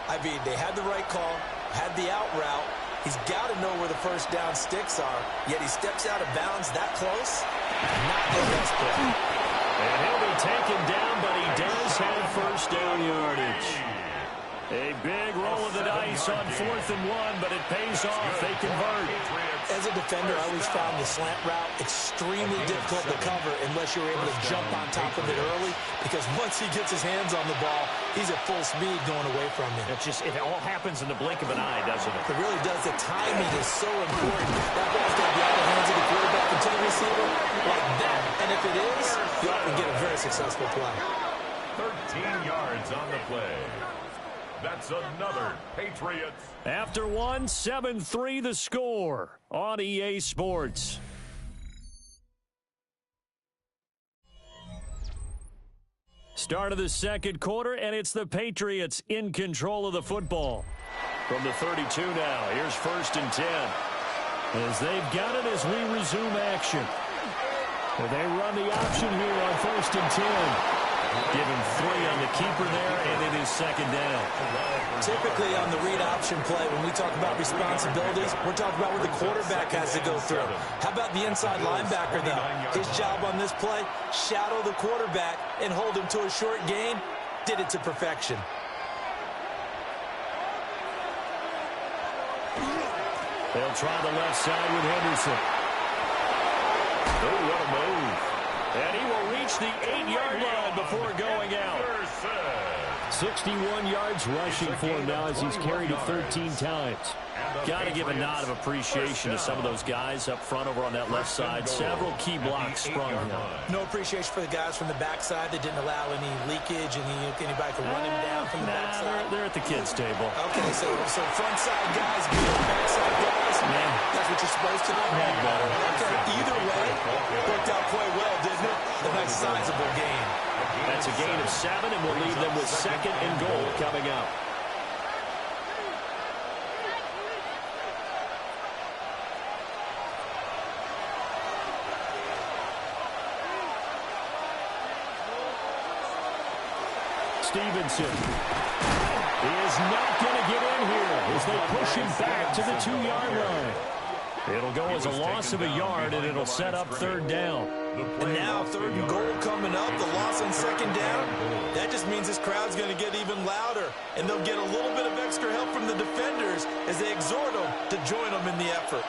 I mean, they had the right call, had the out route. He's got to know where the first down sticks are, yet he steps out of bounds that close. Not the best play. And he'll be taken down, but he does have first down yardage. A big roll of the dice on 4th and 1, but it pays off. They convert. As a defender, I always found the slant route extremely difficult to cover unless you're able to jump on top of it early, because once he gets his hands on the ball, he's at full speed going away from you. It's just, it all happens in the blink of an eye, doesn't it? It really does. The timing is so important. That ball's going to be out of the hands of the quarterback and to the receiver like that. And if it is, you often get a very successful play. 13 yards on the play. That's another Patriots. After 1, 7-3 the score on EA Sports. Start of the second quarter, and it's the Patriots in control of the football. From the 32 now, here's 1st and 10. As they've got it as we resume action. They run the option here on 1st and 10. Give him 3 on the keeper there, and it is second down. Typically on the read option play, when we talk about responsibilities, we're talking about what the quarterback has to go through. How about the inside linebacker, though? His job on this play, shadow the quarterback and hold him to a short gain. Did it to perfection. They'll try the left side with Henderson. Oh, what a move. And he will reach the 8-yard line before going out. 61 yards rushing for him now as he's carried it 13 times. Got to give a nod of appreciation to some of those guys up front over on that left side. Several key blocks sprung him. No appreciation for the guys from the backside that didn't allow any leakage and anybody could run him down from the backside. They're at the kids' table. Okay, so front side guys beat backside guys. Man, that's what you're supposed to do. Okay, either way, worked out quite well, didn't it? A nice sizable gain. That's a gain of 7, and we'll leave them with 2nd and goal coming up. Stevenson is not going to get in here as they push him back to the 2-yard line. It'll go as a loss of a yard, and it'll set up third down. And now third and goal coming up, the loss on second down. That just means this crowd's going to get even louder, and they'll get a little bit of extra help from the defenders as they exhort them to join them in the effort.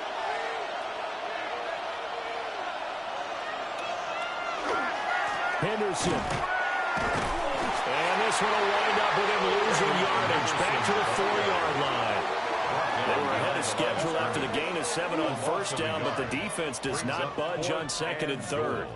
Henderson. And this one will wind up with him losing yardage back to the 4-yard line. They were ahead of schedule after the gain of 7 on first down, but the defense does not budge on second and third.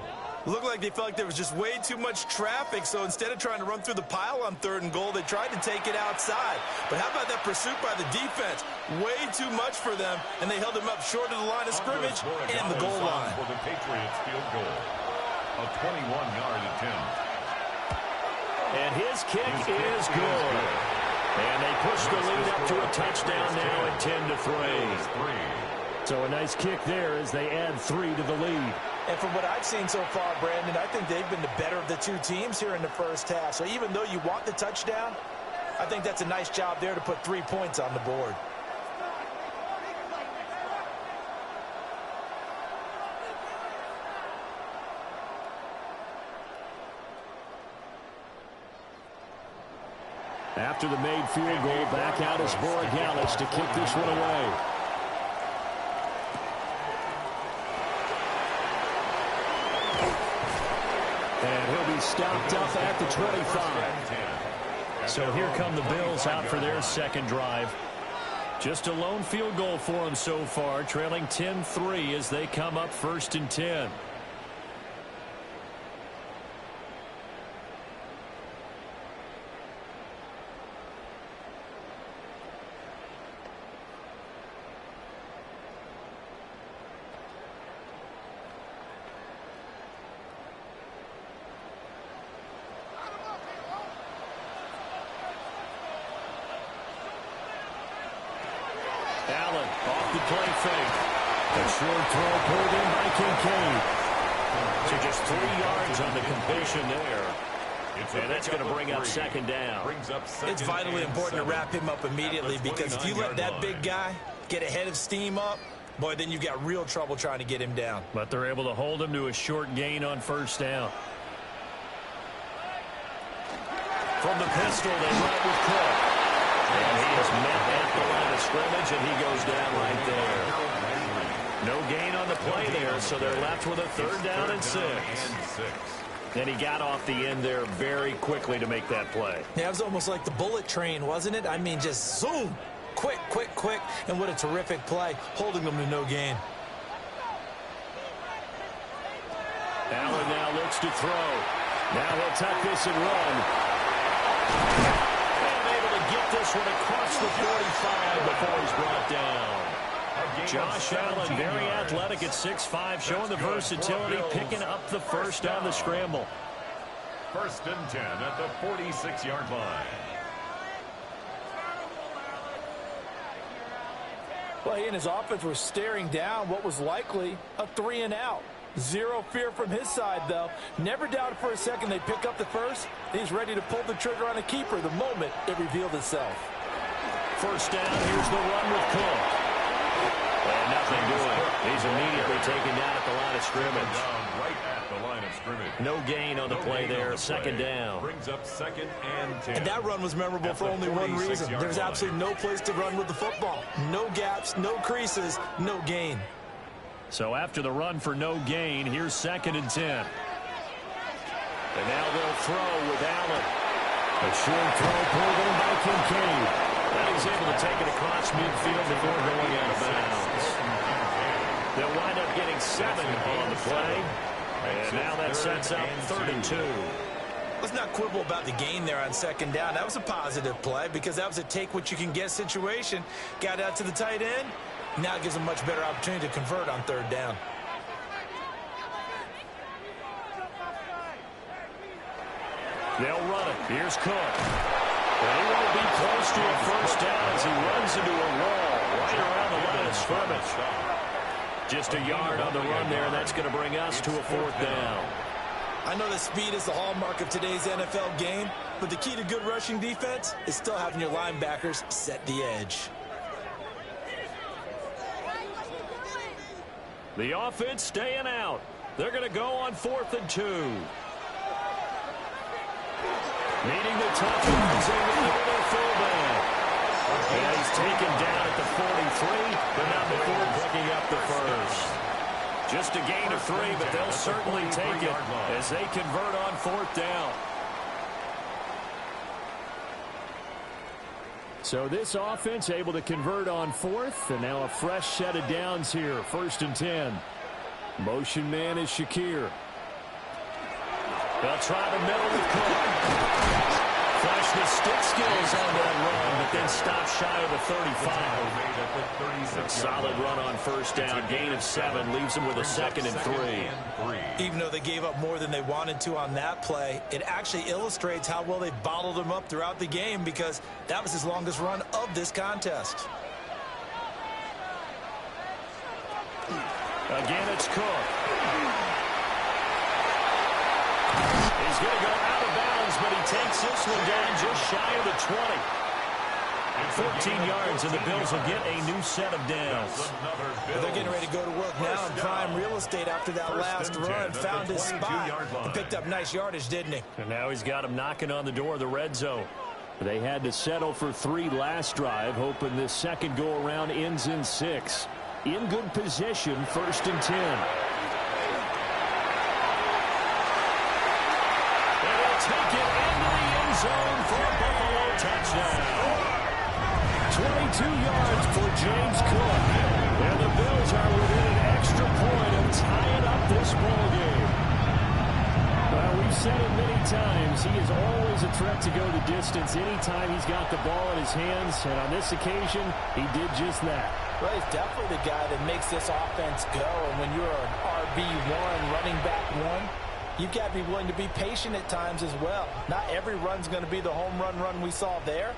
Looked like they felt like there was just way too much traffic, so instead of trying to run through the pile on third and goal, they tried to take it outside. But how about that pursuit by the defense? Way too much for them, and they held him up short of the line of scrimmage and the goal line. For the Patriots field goal, a 21-yard attempt. And his kick is good. And they push the lead up to a touchdown now at 10-3. So a nice kick there as they add 3 to the lead. And from what I've seen so far, Brandon, I think they've been the better of the two teams here in the first half. So even though you want the touchdown, I think that's a nice job there to put 3 points on the board. After the made field goal, back out is Borregales to kick this one away. And he'll be stopped up at the 25. So here come the Bills out for their second drive. Just a lone field goal for them so far, trailing 10-3 as they come up 1st and 10. Allen off the play fake. A short throw pulled in by Kincaid. So just 3 yards on the completion there. And that's going to bring up second down. It's vitally important to wrap him up immediately, because if you let that big guy get ahead of steam up, boy, then you've got real trouble trying to get him down. But they're able to hold him to a short gain on first down. From the pistol, they run it with Cook. And he is met at the line of scrimmage, and he goes down right there. No gain on the play there, so they're left with a 3rd down and 6. And he got off the end there very quickly to make that play. Yeah, it was almost like the bullet train, wasn't it? I mean, just zoom. Quick, quick, quick. And what a terrific play, holding them to no gain. Allen now looks to throw. Now he'll tuck this and run. And able to get this one across the 45 before he's brought down. Josh Allen, very athletic at 6'5", showing the versatility, picking up the first on the scramble. 1st and 10 at the 46-yard line. Well, he and his offense were staring down what was likely a 3-and-out. Zero fear from his side, though. Never doubted for a second they'd pick up the first. He's ready to pull the trigger on a keeper the moment it revealed itself. First down, here's the run with Cook. And nothing doing. He's immediately taken down at the line of scrimmage. Right at the line of scrimmage. No gain on the play there. Second down. Brings up 2nd and 10. And that run was memorable for only one reason. There's absolutely no place to run with the football. No gaps, no creases, no gain. So after the run for no gain, here's 2nd and 10. And now they'll throw with Allen. A short throw pulled in by Kincaid. Now he's able to take it across midfield before going out of bounds. They'll wind up getting 7 on the play. And now that sets up 3rd and 2. Let's not quibble about the gain there on 2nd down. That was a positive play because that was a take-what-you-can-get situation. Got out to the tight end. Now it gives them much better opportunity to convert on 3rd down. They'll run it. Here's Cook. And he won't be close to a first down as he runs into a wall right around the line of scrimmage. Just a yard on the run there, and that's going to bring us to a 4th down. I know that speed is the hallmark of today's NFL game, but the key to good rushing defense is still having your linebackers set the edge. The offense staying out. They're going to go on 4th and 2. Needing the tough ones, they run over their fullback. And he's taken down at the 43, but not before picking up the first. Just a gain of 3, but they'll certainly take it as they convert on 4th down. So this offense able to convert on 4th, and now a fresh set of downs here. 1st and 10. Motion man is Shakir. They'll try the middle with Cook. Flash the stick skills on that run, but then stop shy of the 35. A solid run on 1st down. Gain of 7 leaves them with a 2nd and 3. Even though they gave up more than they wanted to on that play, it actually illustrates how well they bottled them up throughout the game, because that was his longest run of this contest. Again, it's Cook. He's going to go out of bounds, but he takes this one down just shy of the 20. 14 yards, and the Bills will get a new set of downs. They're getting ready to go to work now in prime real estate after that last run. Found his spot. He picked up nice yardage, didn't he? And now he's got him knocking on the door of the red zone. They had to settle for 3 last drive, hoping this second go-around ends in 6. In good position, 1st and 10. And he'll take it into the end zone for a Buffalo touchdown. 22 yards for James Cook. And the Bills are within an extra point of tying up this ball game. Well, we've said it many times. He is always a threat to go the distance anytime he's got the ball in his hands. And on this occasion, he did just that. Well, he's definitely the guy that makes this offense go. And when you're an RB1, running back 1, you've got to be willing to be patient at times as well. Not every run's going to be the home run we saw there.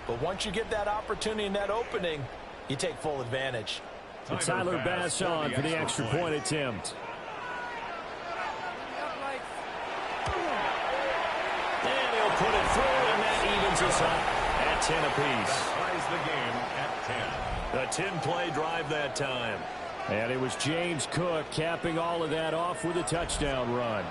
But once you get that opportunity and that opening, you take full advantage. And Tyler Bass on for the extra point attempt. And he'll put it through, and that evens us up at 10 apiece. Ties the game at 10. A 10-play drive that time. And it was James Cook capping all of that off with a touchdown run.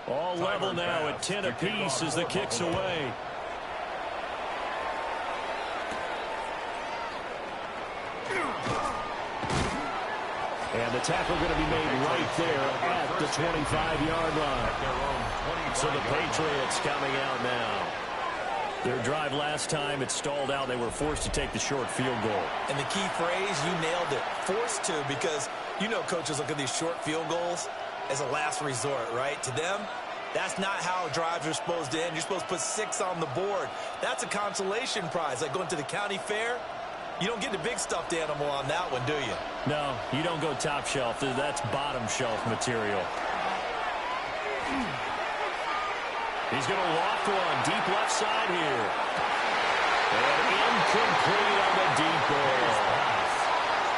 All level now at 10 apiece as the kick's away. And the tackle going to be made right there at the 25-yard line. So the Patriots coming out now. Their drive last time, it stalled out. They were forced to take the short field goal. And the key phrase, you nailed it, forced to, because you know coaches look at these short field goals as a last resort, right? To them, that's not how drives are supposed to end. You're supposed to put 6 on the board. That's a consolation prize, like going to the county fair. You don't get the big stuffed animal on that one, do you? No, you don't go top shelf. That's bottom shelf material. He's going to loft one deep left side here. And incomplete on the deep ball.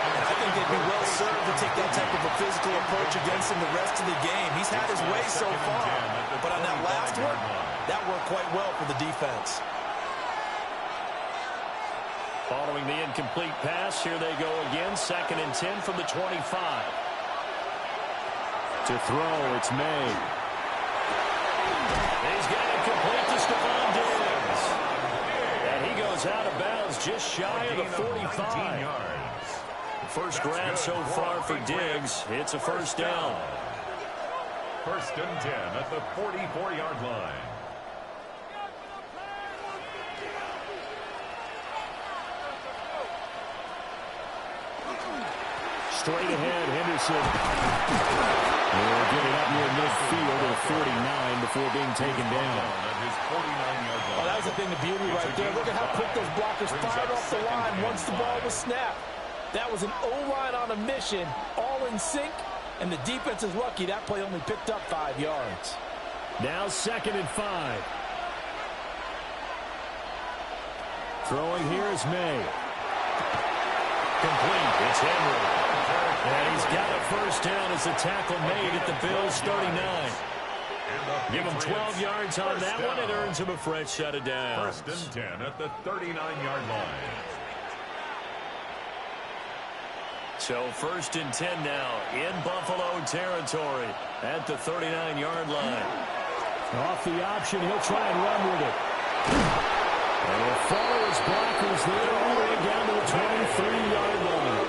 And I think they'd be well served to take that type of a physical approach against him the rest of the game. He's had his way so far. But on that last one, that worked quite well for the defense. Following the incomplete pass, here they go again. 2nd and 10 from the 25. To throw, it's May. He's got it complete to Stephon Diggs. And he goes out of bounds just shy of the 45. First grab so far for Diggs. It's a first down. 1st and 10 at the 44-yard line. Straight ahead, Henderson. They'll get it up near midfield at 49 before being taken down. Oh, that was the thing, the beauty right there. Look at how quick those blockers fired off the line once the ball was snapped. That was an O-line on a mission, all in sync, and the defense is lucky that play only picked up 5 yards. Now 2nd and 5. Throwing here is May. Complete. It's Henry. And he's got a first down as the tackle made at the Bills' 39. Give him 12 yards on that one. It earns him a fresh set of downs. 1st and 10 at the 39-yard line. So 1st and 10 now in Buffalo territory at the 39-yard line. Off the option, he'll try and run with it. And he'll follow his blockers there all the way down to the 23-yard line.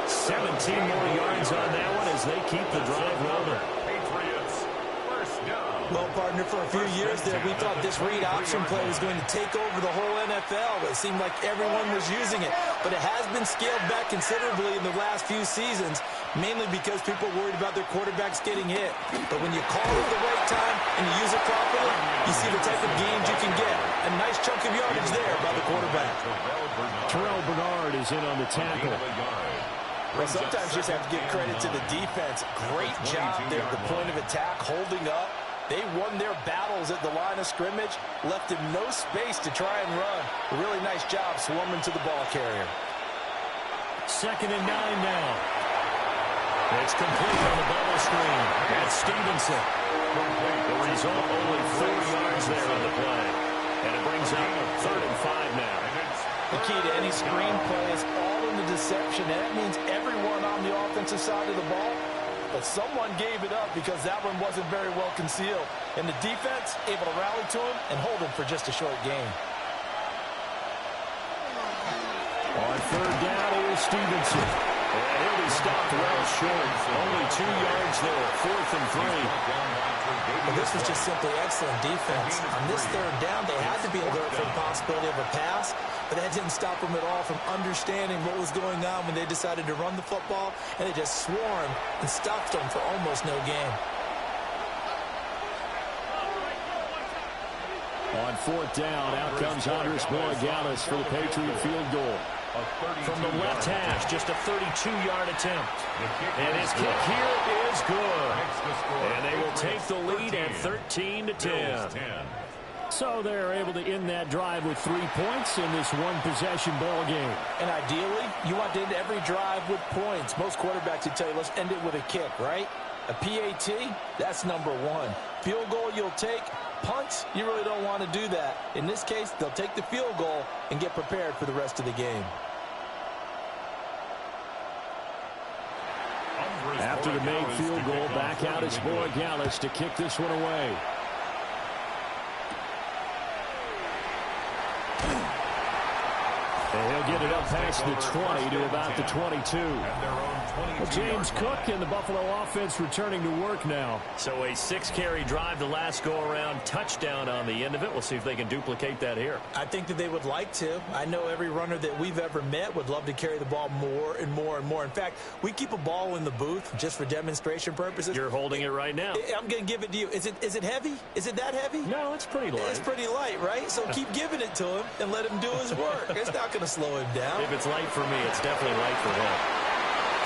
17 more yards on that one as they keep the drive rolling. Patriots, 1st down. Well, partner, for a few years there, we thought this read option play was going to take over the whole NFL. It seemed like everyone was using it, but it has been scaled back considerably in the last few seasons, mainly because people are worried about their quarterbacks getting hit. But when you call it the right time and you use it properly, you see the type of gains you can get. A nice chunk of yardage there by the quarterback. Terrell Bernard is in on the tackle. Well, sometimes you just have to give credit to the defense. Great job there at the point of attack, holding up. They won their battles at the line of scrimmage, left him no space to try and run. A really nice job swarming to the ball carrier. 2nd and 9 now. It's complete on the bubble screen. That's Stevenson. The result, only 4 yards there on the play. And it brings up 3rd and 5 now. The key to any screen play is all in the deception. That means everyone on the offensive side of the ball, but someone gave it up because that one wasn't very well concealed. And the defense able to rally to him and hold him for just a short gain. On 3rd down, here's Stevenson. And he'll be stopped well short. Only 2 yards there. 4th and 3. But this was just simply excellent defense. On this 3rd down, they had to be alert for the possibility of a pass, but that didn't stop them at all from understanding what was going on when they decided to run the football, and they just swarmed and stuffed them for almost no gain. On 4th down, out comes Andres Borregales for the Patriot field goal. From the left hash, just a 32-yard attempt. And his kick here is good. And they will take the lead at 13-10. So they're able to end that drive with 3 points in this one-possession ball game. And ideally, you want to end every drive with points. Most quarterbacks would tell you, let's end it with a kick, right? A PAT, that's number 1. Field goal you'll take. Punts, you really don't want to do that. In this case, they'll take the field goal and get prepared for the rest of the game. After the made field goal, back out is Borregales to kick this one away. And he'll get it up past the 20 to about the 22. Well, James Cook and the Buffalo offense returning to work now. So a 6-carry drive the last go-around, touchdown on the end of it. We'll see if they can duplicate that here. I think that they would like to. I know every runner that we've ever met would love to carry the ball more and more and more. In fact, we keep a ball in the booth just for demonstration purposes. You're holding it right now. I'm going to give it to you. Is it heavy? Is it that heavy? No, it's pretty light. It's pretty light, right? So keep giving it to him and let him do his work. It's not going to slow him down. If it's light for me, it's definitely light for him.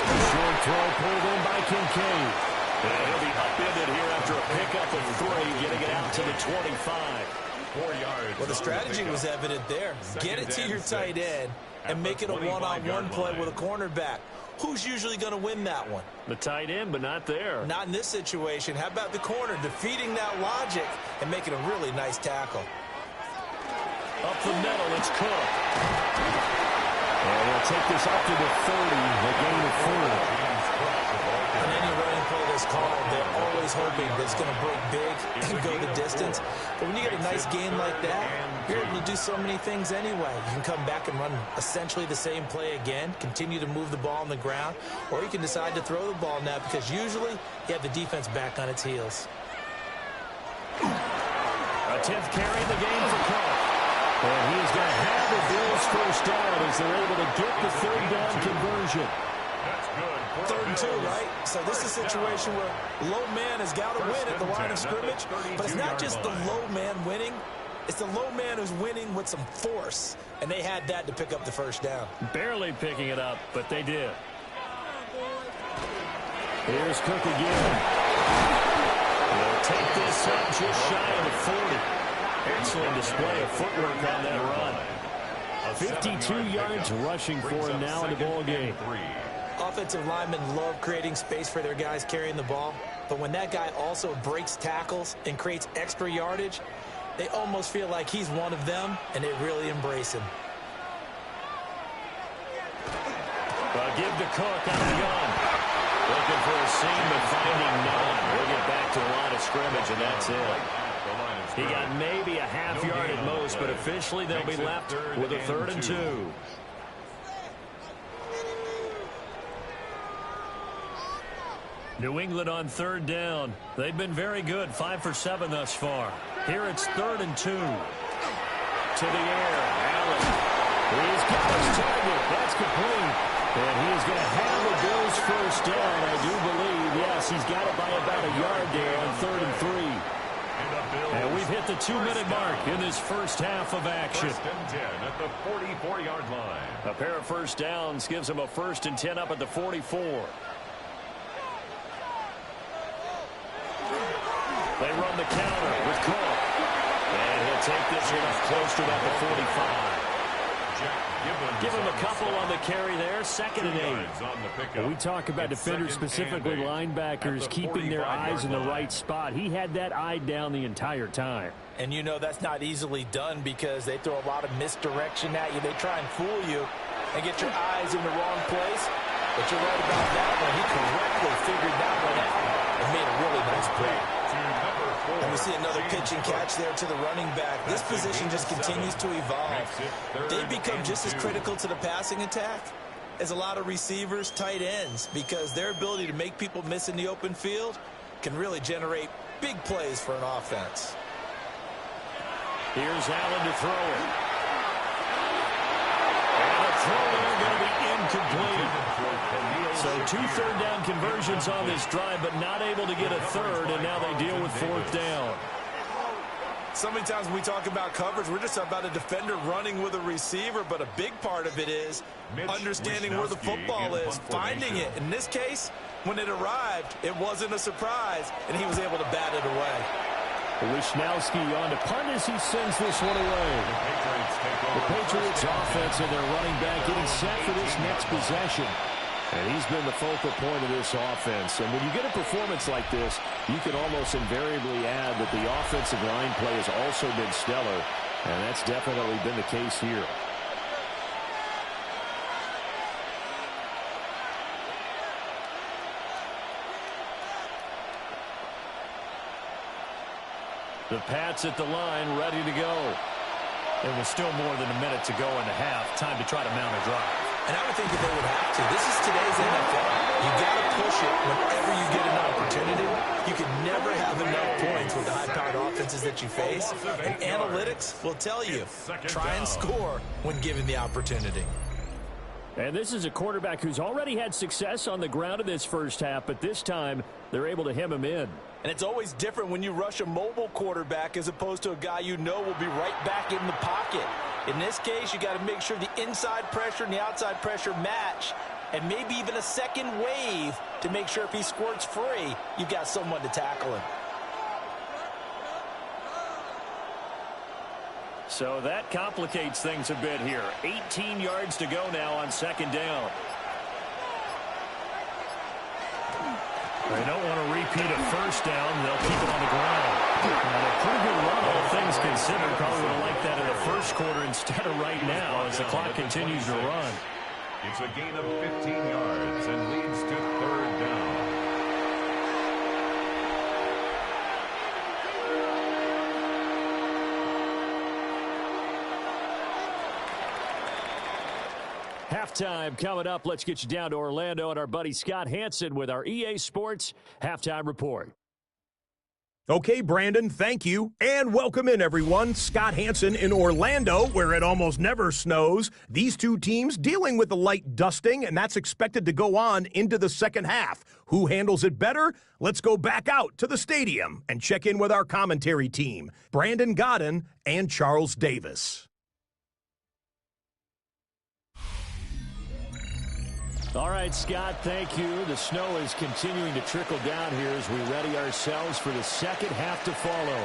Short throw pulled in by Kincaid. And he'll be upended here after a pickup of 3, getting it out to the 25. 4 yards. Well, the strategy was evident there. Get it to your tight end and make it a one-on-one play with a cornerback. Who's usually going to win that one? The tight end, but not there. Not in this situation. How about the corner defeating that logic and making a really nice tackle? Up the middle, it's Cook. And he'll take this up to the 30, a gain of 4. When any running play that's called, they're always hoping that it's going to break big and go the distance. But when you get a nice gain like that, you're able to do so many things anyway. You can come back and run essentially the same play again, continue to move the ball on the ground, or you can decide to throw the ball now because usually you have the defense back on its heels. A 10th carry in the game for Cook. And he is going to have the Bills first down as they're able to get the 3rd down conversion. That's good. 3rd and 2, right? So this is a situation where low man has got to win at the line of scrimmage. But it's not just the low man winning. It's the low man who's winning with some force. And they had that to pick up the first down. Barely picking it up, but they did. Here's Cook again. They'll take this up just shy of the 40. Excellent display of footwork on that run. 52 yards rushing for him now in the ball game. Offensive linemen love creating space for their guys carrying the ball, but when that guy also breaks tackles and creates extra yardage, they almost feel like he's one of them, and they really embrace him. Give to Cook on the gun. Looking for a seam, but finding none. We'll get back to the line of scrimmage, and that's it. He got maybe a half yard at most, but officially they'll be left with a 3rd and 2. New England on 3rd down. They've been very good, 5 for 7 thus far. Here it's 3rd and 2. To the air, Allen. He's got his target. That's complete. And he is going to have the Bills first down, I do believe. Yes, he's got it by about a yard there on 3rd and 3. And we've hit the 2-minute mark in this first half of action. 1st and 10 at the 44-yard line. A pair of first downs gives him a 1st and 10 up at the 44. They run the counter with Cook. And he'll take this one up close to about the 45. Give him a couple on the carry there. 2nd and 8. We talk about defenders, specifically linebackers, keeping their eyes in the right spot. He had that eye down the entire time. And you know that's not easily done because they throw a lot of misdirection at you. They try and fool you and get your eyes in the wrong place. But you're right about that one. He correctly figured that one out and made a really nice play. And we see another pitch and catch there to the running back. This position just continues to evolve. They become just as critical to the passing attack as a lot of receivers, tight ends, because their ability to make people miss in the open field can really generate big plays for an offense. Here's Allen to throw it. And a throw there going to be incomplete. So 2 third-down conversions on this drive, but not able to get a 3rd, and now they deal with 4th down. So many times when we talk about coverage, we're just about a defender running with a receiver, but a big part of it is understanding where the football is, finding it. In this case, when it arrived, it wasn't a surprise, and he was able to bat it away. Wishnowski on to punt as he sends this one away. The Patriots offense and their running back getting set for this next possession. And he's been the focal point of this offense. And when you get a performance like this, you can almost invariably add that the offensive line play has also been stellar. And that's definitely been the case here. The Pats at the line, ready to go. And with still more than a minute to go in the half, time to try to mount a drive. And I would think that they would have to. This is today's NFL. You got to push it whenever you get an opportunity. You can never have enough points with the high-powered offenses that you face. And analytics will tell you, try and score when given the opportunity. And this is a quarterback who's already had success on the ground in this first half, but this time they're able to hem him in. And it's always different when you rush a mobile quarterback as opposed to a guy you know will be right back in the pocket. In this case, you got to make sure the inside pressure and the outside pressure match, and maybe even a second wave to make sure if he squirts free, you've got someone to tackle him. So that complicates things a bit here. 18 yards to go now on 2nd down. They don't want to repeat a first down. They'll keep it on the ground. And a pretty good run, all things considered. Probably would have liked that in the first quarter instead of right now as the clock continues to run. It's a gain of 15 yards and leads to 3rd down. Halftime coming up. Let's get you down to Orlando and our buddy Scott Hansen with our EA Sports Halftime Report. Okay, Brandon, thank you. And welcome in, everyone. Scott Hansen in Orlando, where it almost never snows. These two teams dealing with a light dusting, and that's expected to go on into the second half. Who handles it better? Let's go back out to the stadium and check in with our commentary team, Brandon Godden and Charles Davis. All right, Scott, thank you. The snow is continuing to trickle down here as we ready ourselves for the second half to follow.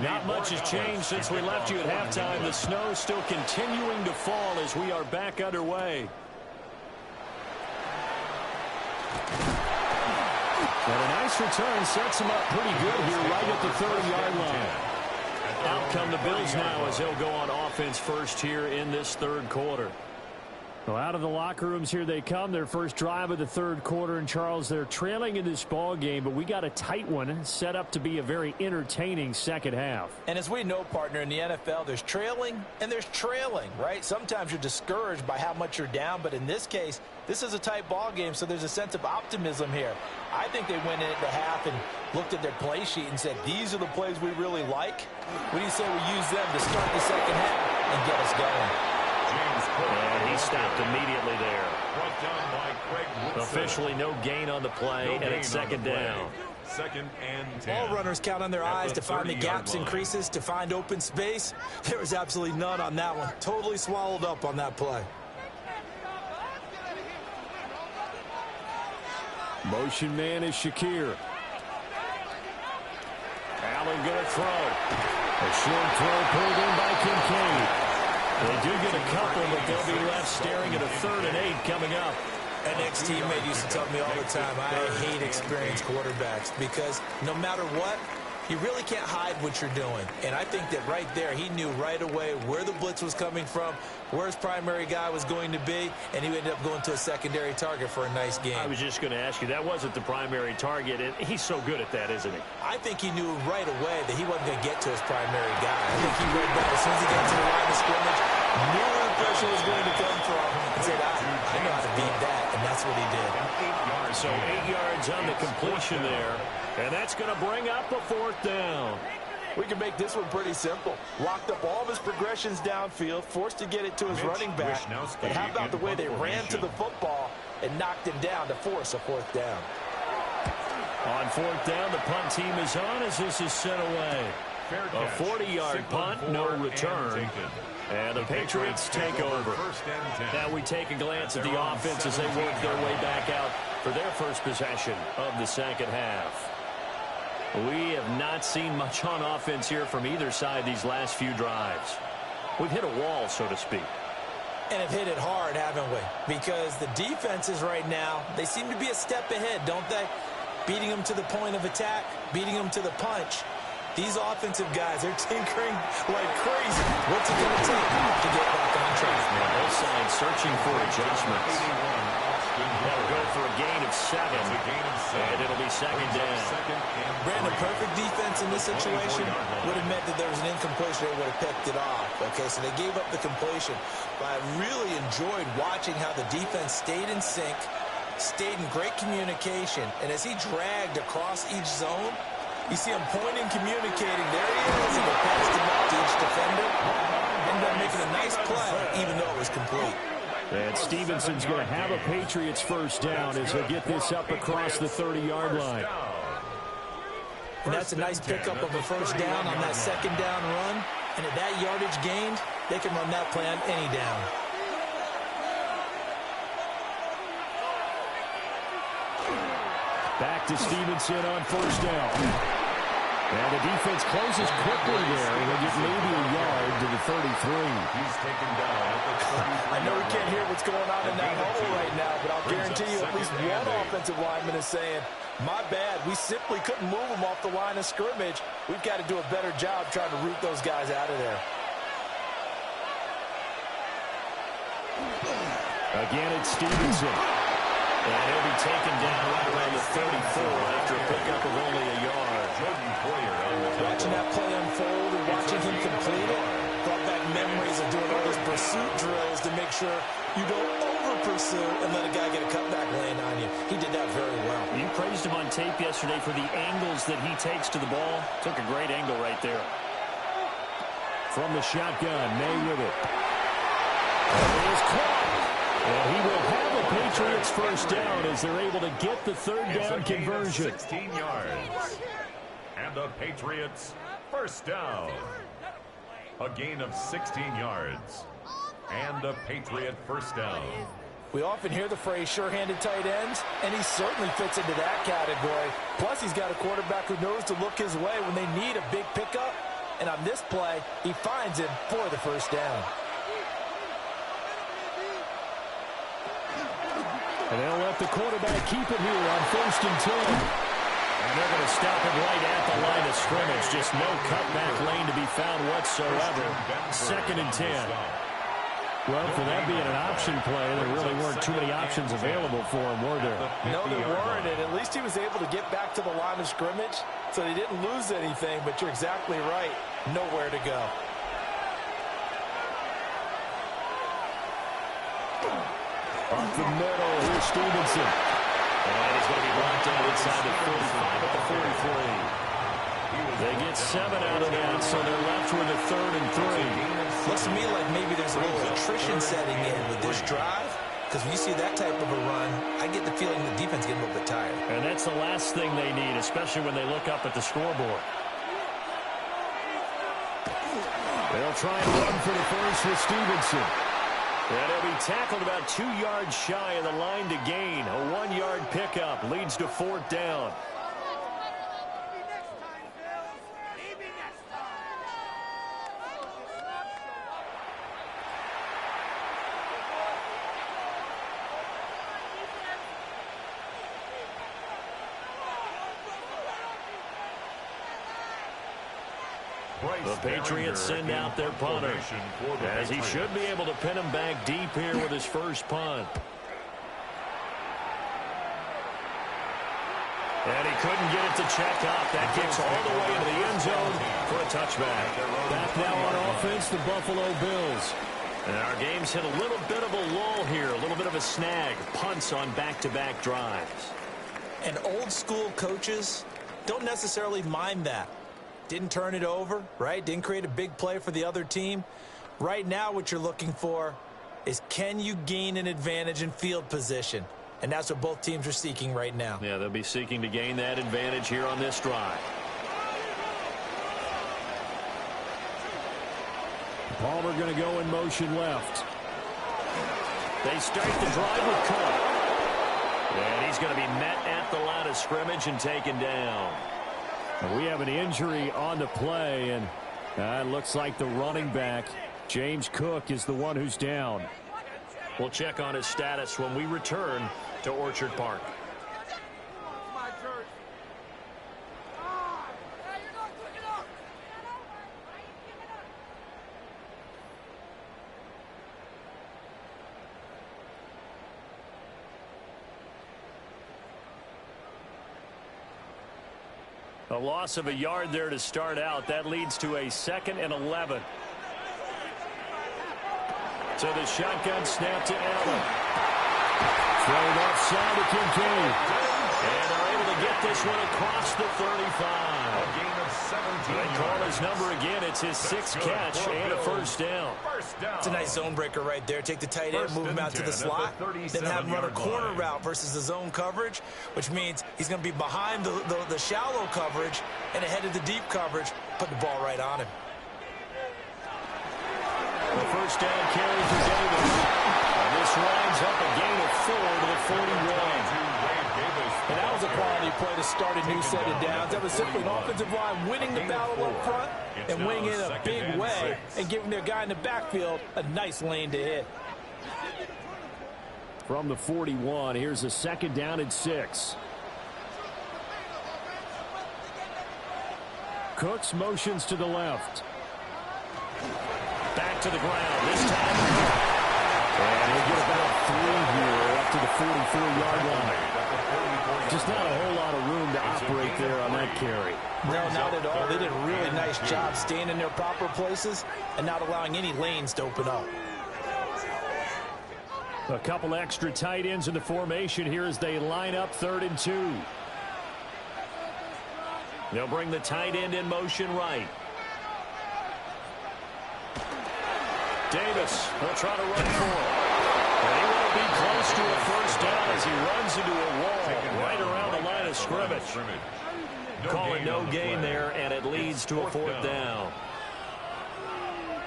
Not much has changed since we left you at halftime. The snow still continuing to fall as we are back underway. And a nice return sets him up pretty good here right at the 30-yard line. Out come the Bills now as they'll go on offense first here in this third quarter. Well, out of the locker rooms here they come. Their first drive of the third quarter. And, Charles, they're trailing in this ball game, but we got a tight one set up to be a very entertaining second half. And as we know, partner, in the NFL, there's trailing and there's trailing, right? Sometimes you're discouraged by how much you're down, but in this case, this is a tight ball game, so there's a sense of optimism here. I think they went into half and looked at their play sheet and said, these are the plays we really like. What do you say we use them to start the second half and get us going? And he stopped immediately there. Officially no gain on the play, and it's second down. Second and 10. All runners count on their eyes to find the gaps and creases, to find open space. There was absolutely none on that one. Totally swallowed up on that play. Motion man is Shakir. Allen going to throw. A short throw pulled in by Kincaid. They do get a couple, but they'll be left staring at a 3rd and 8 coming up. An ex-teammate used to tell me all the time, I hate experienced quarterbacks because no matter what, you really can't hide what you're doing. And I think that right there, he knew right away where the blitz was coming from, where his primary guy was going to be, and he ended up going to a secondary target for a nice game. I was just going to ask you, that wasn't the primary target, and he's so good at that, isn't he? I think he knew right away that he wasn't going to get to his primary guy. I think he read that as soon as he got to the line of scrimmage, knew where the pressure was going to come from, and said, I know how to beat that, and that's what he did. 8 yards, so 8 yards on the completion there, and that's going to bring up a 4th down. We can make this one pretty simple. Locked up all of his progressions downfield, forced to get it to his running back. But how about the way they ran to the football and knocked him down to force a 4th down? On 4th down, the punt team is on as this is sent away. A 40-yard punt, no return. And the Patriots take over. Now we take a glance at the offense as they work their way back out for their first possession of the second half. We have not seen much on offense here from either side these last few drives. We've hit a wall, so to speak. And have hit it hard, haven't we? Because the defenses right now, they seem to be a step ahead, don't they? Beating them to the point of attack, beating them to the punch. These offensive guys, they're tinkering like crazy. What's it going to take to get back on track? Both sides searching for adjustments. That'll go for a gain of 7. And it'll be second down. Brandon, perfect defense in this situation would have meant that there was an incompletion. They would have picked it off. Okay, so they gave up the completion. But I really enjoyed watching how the defense stayed in sync, stayed in great communication. And as he dragged across each zone, you see him pointing, communicating. There he is. And he passed it back to each defender. Ended up making a nice play, even though it was complete. And Stevenson's going to have a Patriots first down as they get this up across the 30-yard line. And that's a nice pickup of a first down on that second down run. And at that yardage gained, they can run that play on any down. Back to Stevenson on first down. And the defense closes quickly there. They'll get maybe a yard to the 33. He's taken down at the 33. I know we can't hear what's going on in that hole right now, but I'll guarantee you at least one offensive lineman is saying, my bad, we simply couldn't move them off the line of scrimmage. We've got to do a better job trying to root those guys out of there. Again, it's Stevenson. And he'll be taken down right around the 34 after a pickup of only a yard. Watching that play unfold and watching him complete it brought back memories of doing all those pursuit drills to make sure you don't over-pursue and let a guy get a cutback land on you. He did that very well. You praised him on tape yesterday for the angles that he takes to the ball. Took a great angle right there. From the shotgun, May with it. And it is caught. And he will have a Patriots first down as they're able to get the third down conversion. 16 yards. And the Patriots first down. A gain of 16 yards. And a Patriot first down. We often hear the phrase sure-handed tight ends, and he certainly fits into that category. Plus, he's got a quarterback who knows to look his way when they need a big pickup. And on this play, he finds him for the first down. And they'll let the quarterback keep it here on 1st and 10. And they're going to stop him right at the line of scrimmage. Just no cutback lane to be found whatsoever. 2nd and 10. Well, for that being an option play, there really weren't too many options available for him, were there? No, there weren't, and at least he was able to get back to the line of scrimmage, so he didn't lose anything, but you're exactly right. Nowhere to go. Up the middle, here's Stevenson. And he's going to be brought down inside the 45 at the 43. They get 7 out of that, so they're left with a 3rd and 3. Looks to me like maybe there's a little attrition setting in with this drive, because when you see that type of a run, I get the feeling the defense getting a little bit tired. And that's the last thing they need, especially when they look up at the scoreboard. They'll try and run for the first with Stevenson. And he'll be tackled about 2 yards shy of the line to gain. A 1-yard pickup leads to 4th down. The Patriots send out their punter, as he should be able to pin him back deep here with his first punt. And he couldn't get it to check up. That kicks all the way into the end zone for a touchback. Back now on offense, the Buffalo Bills. And our game's hit a little bit of a lull here, a little bit of a snag. Punts on back-to-back drives. And old-school coaches don't necessarily mind that. Didn't turn it over, right? Didn't create a big play for the other team. Right now, what you're looking for is, can you gain an advantage in field position? And that's what both teams are seeking right now. Yeah, they'll be seeking to gain that advantage here on this drive. Palmer going to go in motion left. They start the drive with Cook. And he's going to be met at the line of scrimmage and taken down. We have an injury on the play, and it looks like the running back, James Cook, is the one who's down. We'll check on his status when we return to Orchard Park. A loss of a yard there to start out. That leads to a 2nd and 11. So the shotgun snap to Allen. Thrown offside to Kincaid. And they're able to get this one across the 35. A gain of 17 They call his number again. It's his 6th catch and a first down. It's a nice zone breaker right there. Take the tight end, move him out to the slot, then have him run a corner route versus the zone coverage, which means he's going to be behind the shallow coverage and ahead of the deep coverage. Put the ball right on him. The first down carry for Davis. And this winds up a gain of 4 to the 41. And that was a quality play to start a new set of downs. That was simply an offensive line winning the battle up front and winning it in a big way and giving their guy in the backfield a nice lane to hit. From the 41, here's a 2nd down and 6. Cooks motions to the left. Back to the ground. This time. And he'll get about 3 here up to the 44-yard line. Just not a whole lot of room to operate there on that carry. No, not at all. They did a really nice job staying in their proper places and not allowing any lanes to open up. A couple extra tight ends in the formation here as they line up 3rd and 2. They'll bring the tight end in motion right. Davis, they'll try to run for him. And he won't be close to a first down as he runs into a wall right around the line of scrimmage. Calling no gain there, and it leads to a fourth down.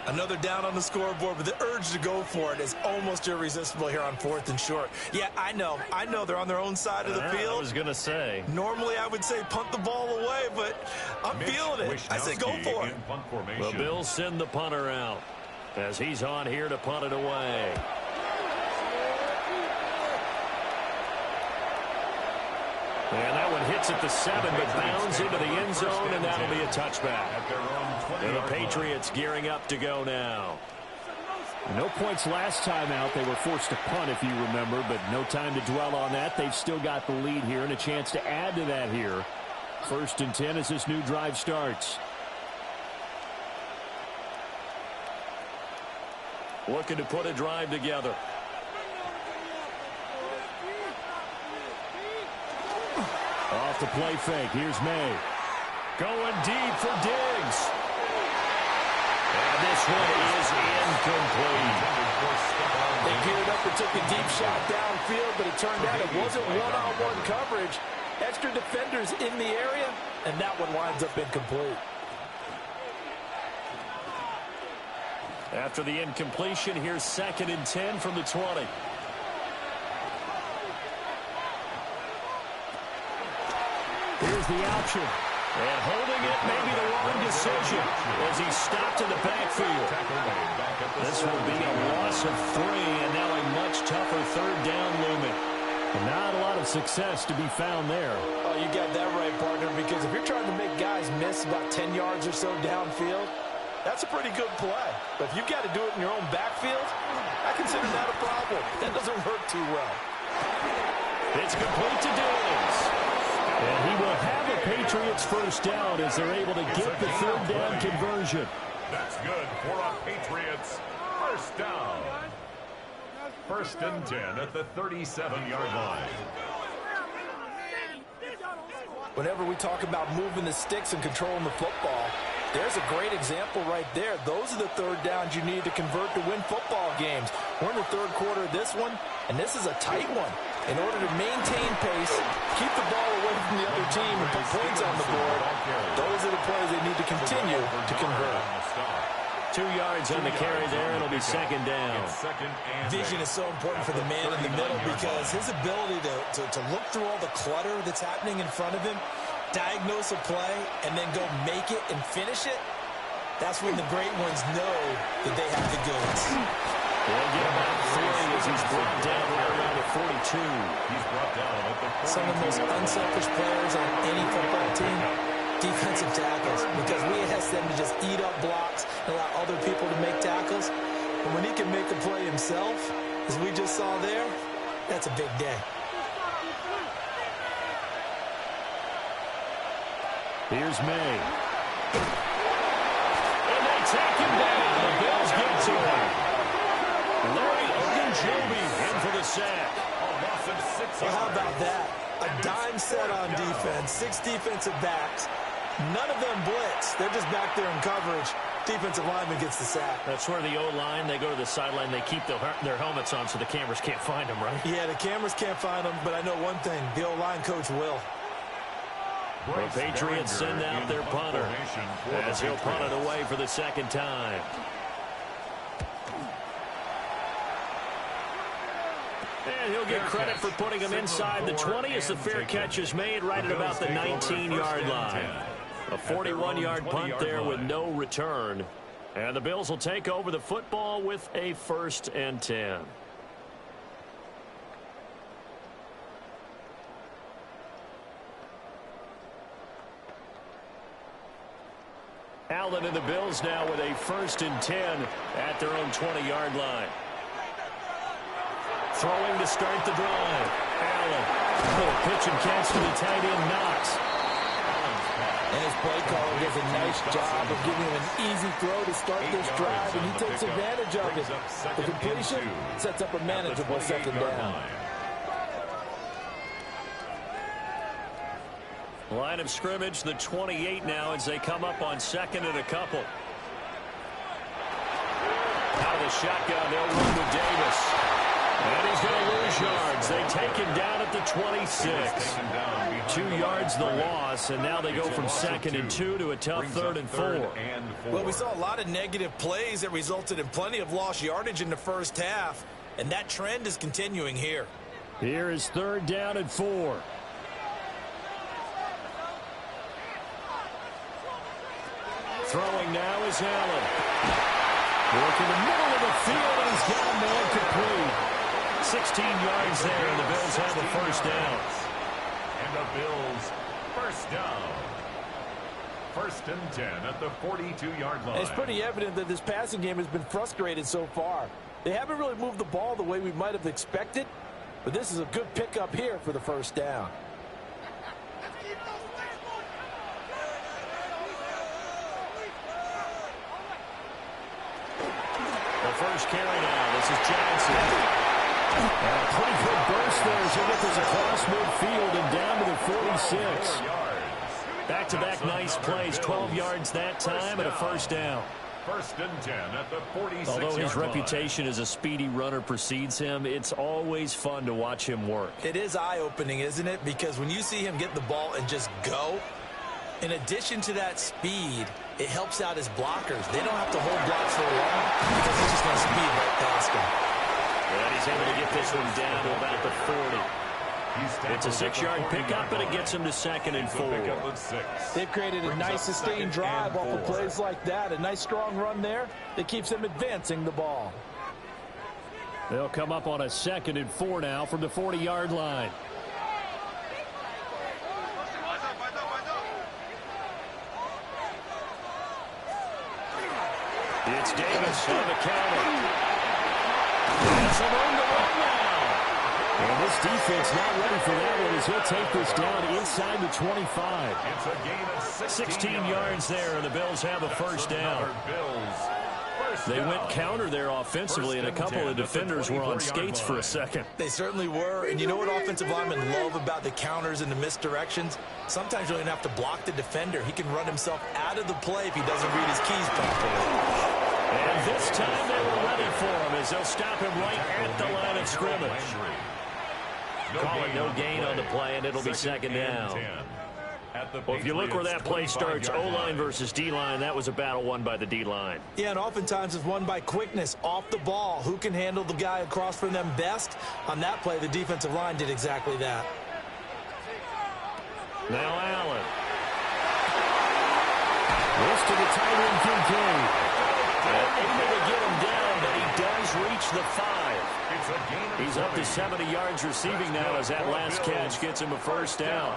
Another down on the scoreboard, but the urge to go for it is almost irresistible here on 4th and short. Yeah, I know they're on their own side of the field. I was going to say. Normally I would say punt the ball away, but I'm feeling it. I say go for it. The Bills send the punter out as he's on here to punt it away. And that one hits at the 7, but bounds into the end zone, and that'll be a touchback. And the Patriots gearing up to go now. No points last time out. They were forced to punt, if you remember, but no time to dwell on that. They've still got the lead here and a chance to add to that here. 1st and 10 as this new drive starts. Looking to put a drive together. Off the play fake. Here's May. Going deep for Diggs. And this one is incomplete. They geared up and took a deep shot downfield, but it turned out it wasn't one-on-one coverage. Extra defenders in the area, and that one winds up incomplete. After the incompletion, here's 2nd and 10 from the 20. Here's the option. And holding it may be the wrong decision as he stopped in the backfield. This will be a loss of 3, and now a much tougher 3rd down looming. Not a lot of success to be found there. Oh, you got that right, partner, because if you're trying to make guys miss about 10 yards or so downfield, that's a pretty good play. But if you've got to do it in your own backfield, I consider that a problem. That doesn't work too well. It's complete to Diggs. And he will have a Patriots first down as they're able to get the 3rd down conversion. That's good for a Patriots first down. 1st and 10 at the 37-yard line. Whenever we talk about moving the sticks and controlling the football, there's a great example right there. Those are the 3rd downs you need to convert to win football games. We're in the 3rd quarter of this one, and this is a tight one. In order to maintain pace, keep the ball away from the other team, and put points on the board, those are the plays they need to continue to convert. 2 yards on the carry there. It'll be 2nd down. Vision is so important for the man in the middle because his ability to look through all the clutter that's happening in front of him, diagnose a play, and then go make it and finish it, that's when the great ones know that they have the goods. They'll get about 3 as he's brought down right around the 42. He's brought down at the 42. Some of the most unselfish players on any football team, defensive tackles, because we ask them to just eat up blocks and allow other people to make tackles. And when he can make a play himself, as we just saw there, that's a big day. Here's May. And they take him down. The Bills get to him. Larry Ogunjobi in for the sack. Well, how about that? A dime set on defense, 6 defensive backs. None of them blitz. They're just back there in coverage. Defensive lineman gets the sack. That's where the O-line, they go to the sideline, they keep their helmets on so the cameras can't find them, right? Yeah, the cameras can't find them, but I know one thing. The O-line coach will. The Patriots send out their punter as he'll punt it away for the 2nd time. And he'll get credit for putting him inside the 20 as the fair catch is made right at about the 19-yard line. A 41-yard punt there with no return. And the Bills will take over the football with a 1st and 10. Allen and the Bills now with a 1st and 10 at their own 20-yard line. Throwing to start the drive. Allen. Little pitch and catch to the tight end, Knox. And his play caller does a nice job of giving him an easy throw to start this drive, and he takes advantage of it. The completion sets up a manageable 2nd down. Line of scrimmage, the 28 now as they come up on 2nd and a couple. Out of the shotgun. They'll run with Davis. And he's going to lose yards. They take him down at the 26. 2 yards the loss, and now they go from 2nd and 2 to a tough 3rd and 4. Well, we saw a lot of negative plays that resulted in plenty of lost yardage in the first half, and that trend is continuing here. Here is 3rd down and 4. Throwing now is Allen. Work in the middle of the field, and he's got a man complete. 16 yards there, and the Bills have a first down. And the Bills, first down. 1st and 10 at the 42-yard line. It's pretty evident that this passing game has been frustrated so far. They haven't really moved the ball the way we might have expected, but this is a good pickup here for the first down. The first carry now. This is Johnson. And a pretty good burst there as he gets across midfield and down to the 46. Back-to-back nice plays. 12 yards that time and a first down. 1st and 10 at the 46-yard line. Although his reputation as a speedy runner precedes him, it's always fun to watch him work. It is eye-opening, isn't it? Because when you see him get the ball and just go, in addition to that speed, it helps out his blockers. They don't have to hold blocks for long because he's just going to speed right past them. And he's able to get this one down to about the 40. It's a 6-yard pickup, but it gets him to 2nd and 4. They've created a nice sustained drive off of plays like that. A nice strong run there that keeps them advancing the ball. They'll come up on a 2nd and 4 now from the 40-yard line. It's Davis on the counter. It's a room to run now. And this defense not ready for that one as he'll take this down inside the 25. It's a gain of 16 yards there, and the Bills have a first down. They went counter there offensively, and a couple of defenders were on skates for a second. They certainly were, and you know what offensive linemen love about the counters and the misdirections? Sometimes you don't even have to block the defender. He can run himself out of the play if he doesn't read his keys properly. And this time they were ready for him as they'll stop him right at the line of scrimmage. Call it no gain on the play, and it'll be 2nd down. Well, if you look where that play starts, O-line versus D-line, that was a battle won by the D-line. Yeah, and oftentimes it's won by quickness, off the ball. Who can handle the guy across from them best? On that play, the defensive line did exactly that. Now Allen. This to the tight end, Kincaid. Able to get him down, but he does reach the 5. He's up to 70 yards receiving now as that last catch gets him a first down.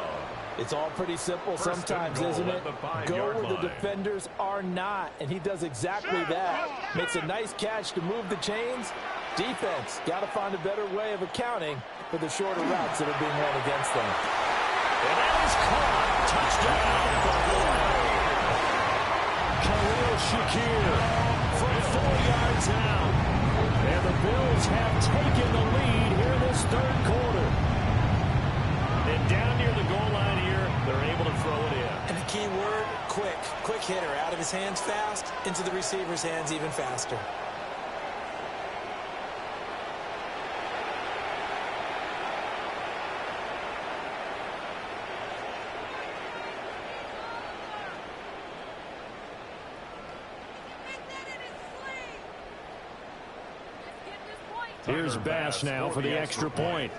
It's all pretty simple sometimes, isn't it? Go where the defenders are not, and he does exactly that. Makes a nice catch to move the chains. Defense got to find a better way of accounting for the shorter routes that are being run against them. And that is caught. Touchdown. Khalil Shakir from 4 yards out. And the Bills have taken the lead here in this 3rd quarter. And down near the goal line here, they're able to throw it in. And the key word, quick. Quick hitter. Out of his hands fast, into the receiver's hands even faster. Here's Bass now for the extra point.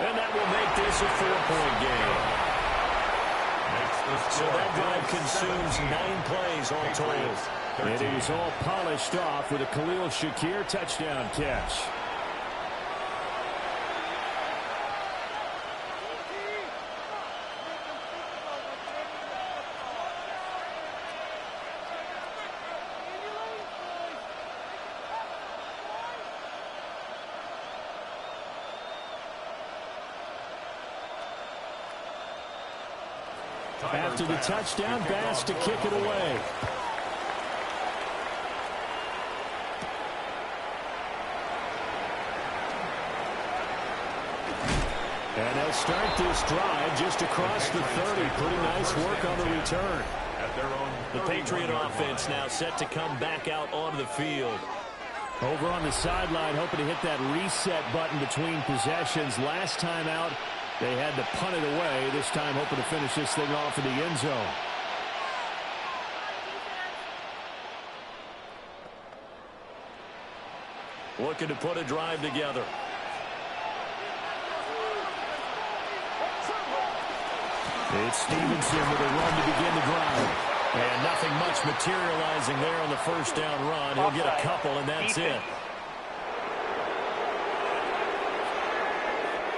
And that will make this a 4-point game. So that drive consumes 9 plays all total. And it was all polished off with a Khalil Shakir touchdown catch. After the touchdown, Bass to kick it away. And they'll start this drive just across the 30. Pretty nice work on the return. at their own. The Patriot offense now set to come back out onto the field. Over on the sideline, hoping to hit that reset button between possessions. Last time out, they had to punt it away. This time, hoping to finish this thing off in the end zone. Looking to put a drive together. It's Stevenson with a run to begin the drive. And nothing much materializing there on the first down run. He'll get a couple, and that's it.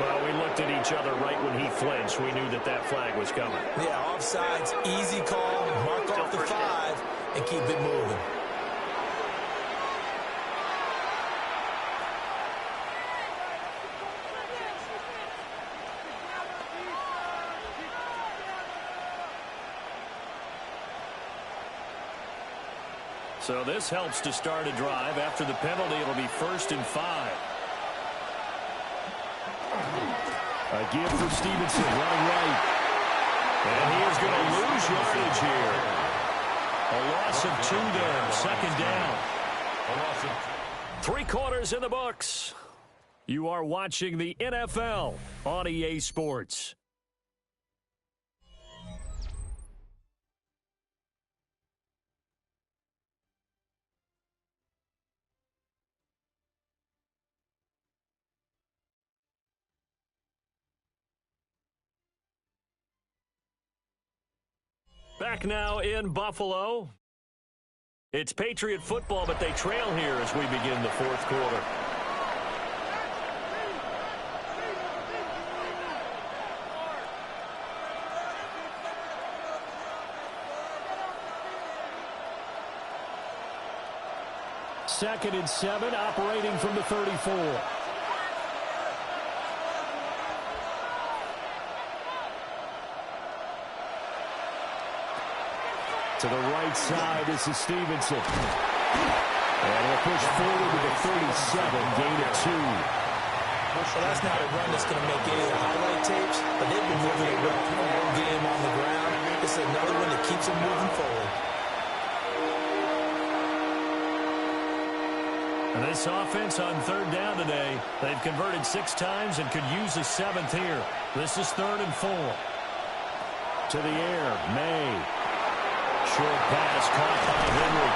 Well, we looked at each other right when he flinched. We knew that that flag was coming. Yeah, offsides, easy call. Mark off the 5 and keep it moving. So this helps to start a drive. After the penalty, it'll be 1st and 5. A give for Stevenson, running right. And he is going to lose yardage here. A loss of 2 there, 2nd down. A loss of 3 quarters in the books. You are watching the NFL on EA Sports. Back now in Buffalo. It's Patriot football, but they trail here as we begin the 4th quarter. Second and 7, operating from the 34. To the right side, this is Stevenson. And he'll push forward to the 37, gain of 2. Well, that's not a run that's going to make any of the highlight tapes, but they've been moving it well. Getting him on the ground. This is another one that keeps him moving forward. And this offense on 3rd down today, they've converted 6 times and could use a 7th here. This is 3rd and 4. To the air, May. Short pass caught by Henry.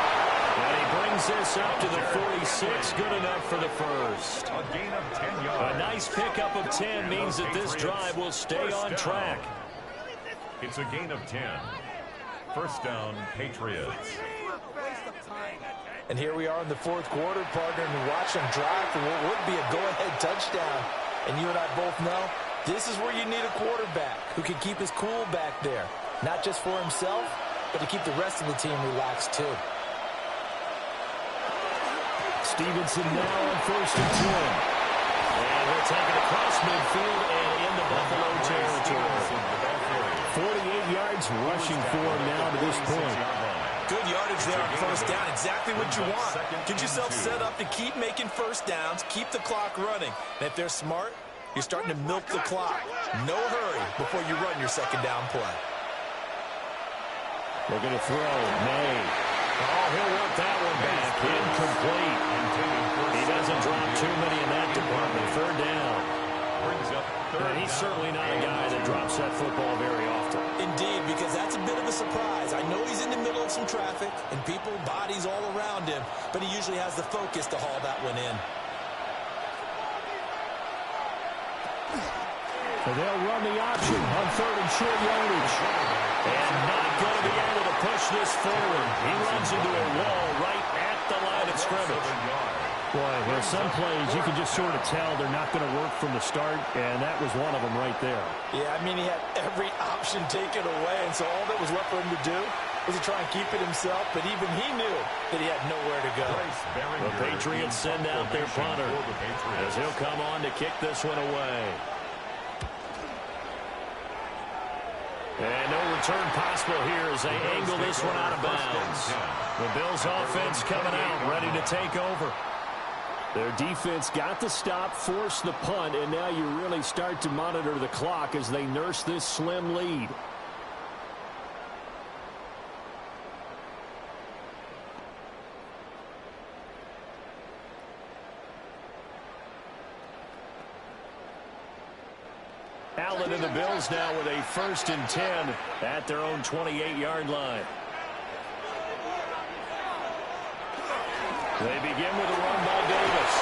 And he brings this up to the 46. Good enough for the first. a gain of 10 yards. A nice pickup of 10 means that this drive will stay on track. It's a gain of 10. 1st down, Patriots. And here we are in the 4th quarter, partner, and watch them drive for what would be a go-ahead touchdown. And you and I both know this is where you need a quarterback who can keep his cool back there. Not just for himself, but to keep the rest of the team relaxed too. Stevenson now on 1st and 10. And we'll take it across midfield and into Buffalo territory. 48 yards rushing for him now to this point. Good yardage there on 1st down. Exactly what you want. Get yourself set up to keep making 1st downs, keep the clock running. And if they're smart, you're starting to milk the clock. No hurry before you run your 2nd down play. They're going to throw. May. Oh, he'll work that one back. Incomplete. He doesn't drop too many in that department. 3rd down. And he's certainly not a guy that drops that football very often. Indeed, because that's a bit of a surprise. I know he's in the middle of some traffic and people, bodies all around him, but he usually has the focus to haul that one in. So they'll run the option on 3rd and short yardage. And not going to be able to push this forward. He runs into a wall right at the line of scrimmage. Boy, well, some plays you can just sort of tell they're not going to work from the start, and that was one of them right there. Yeah, I mean, he had every option taken away, and so all that was left for him to do was to try and keep it himself, but even he knew that he had nowhere to go. The Patriots send out their punter as he'll come on to kick this one away. And no return possible here as they angle this one out of bounds. The Bills offense coming out, ready to take over. Their defense got the stop, forced the punt, and now you really start to monitor the clock as they nurse this slim lead. Allen and the Bills now with a 1st and 10 at their own 28-yard line. They begin with a run by Davis.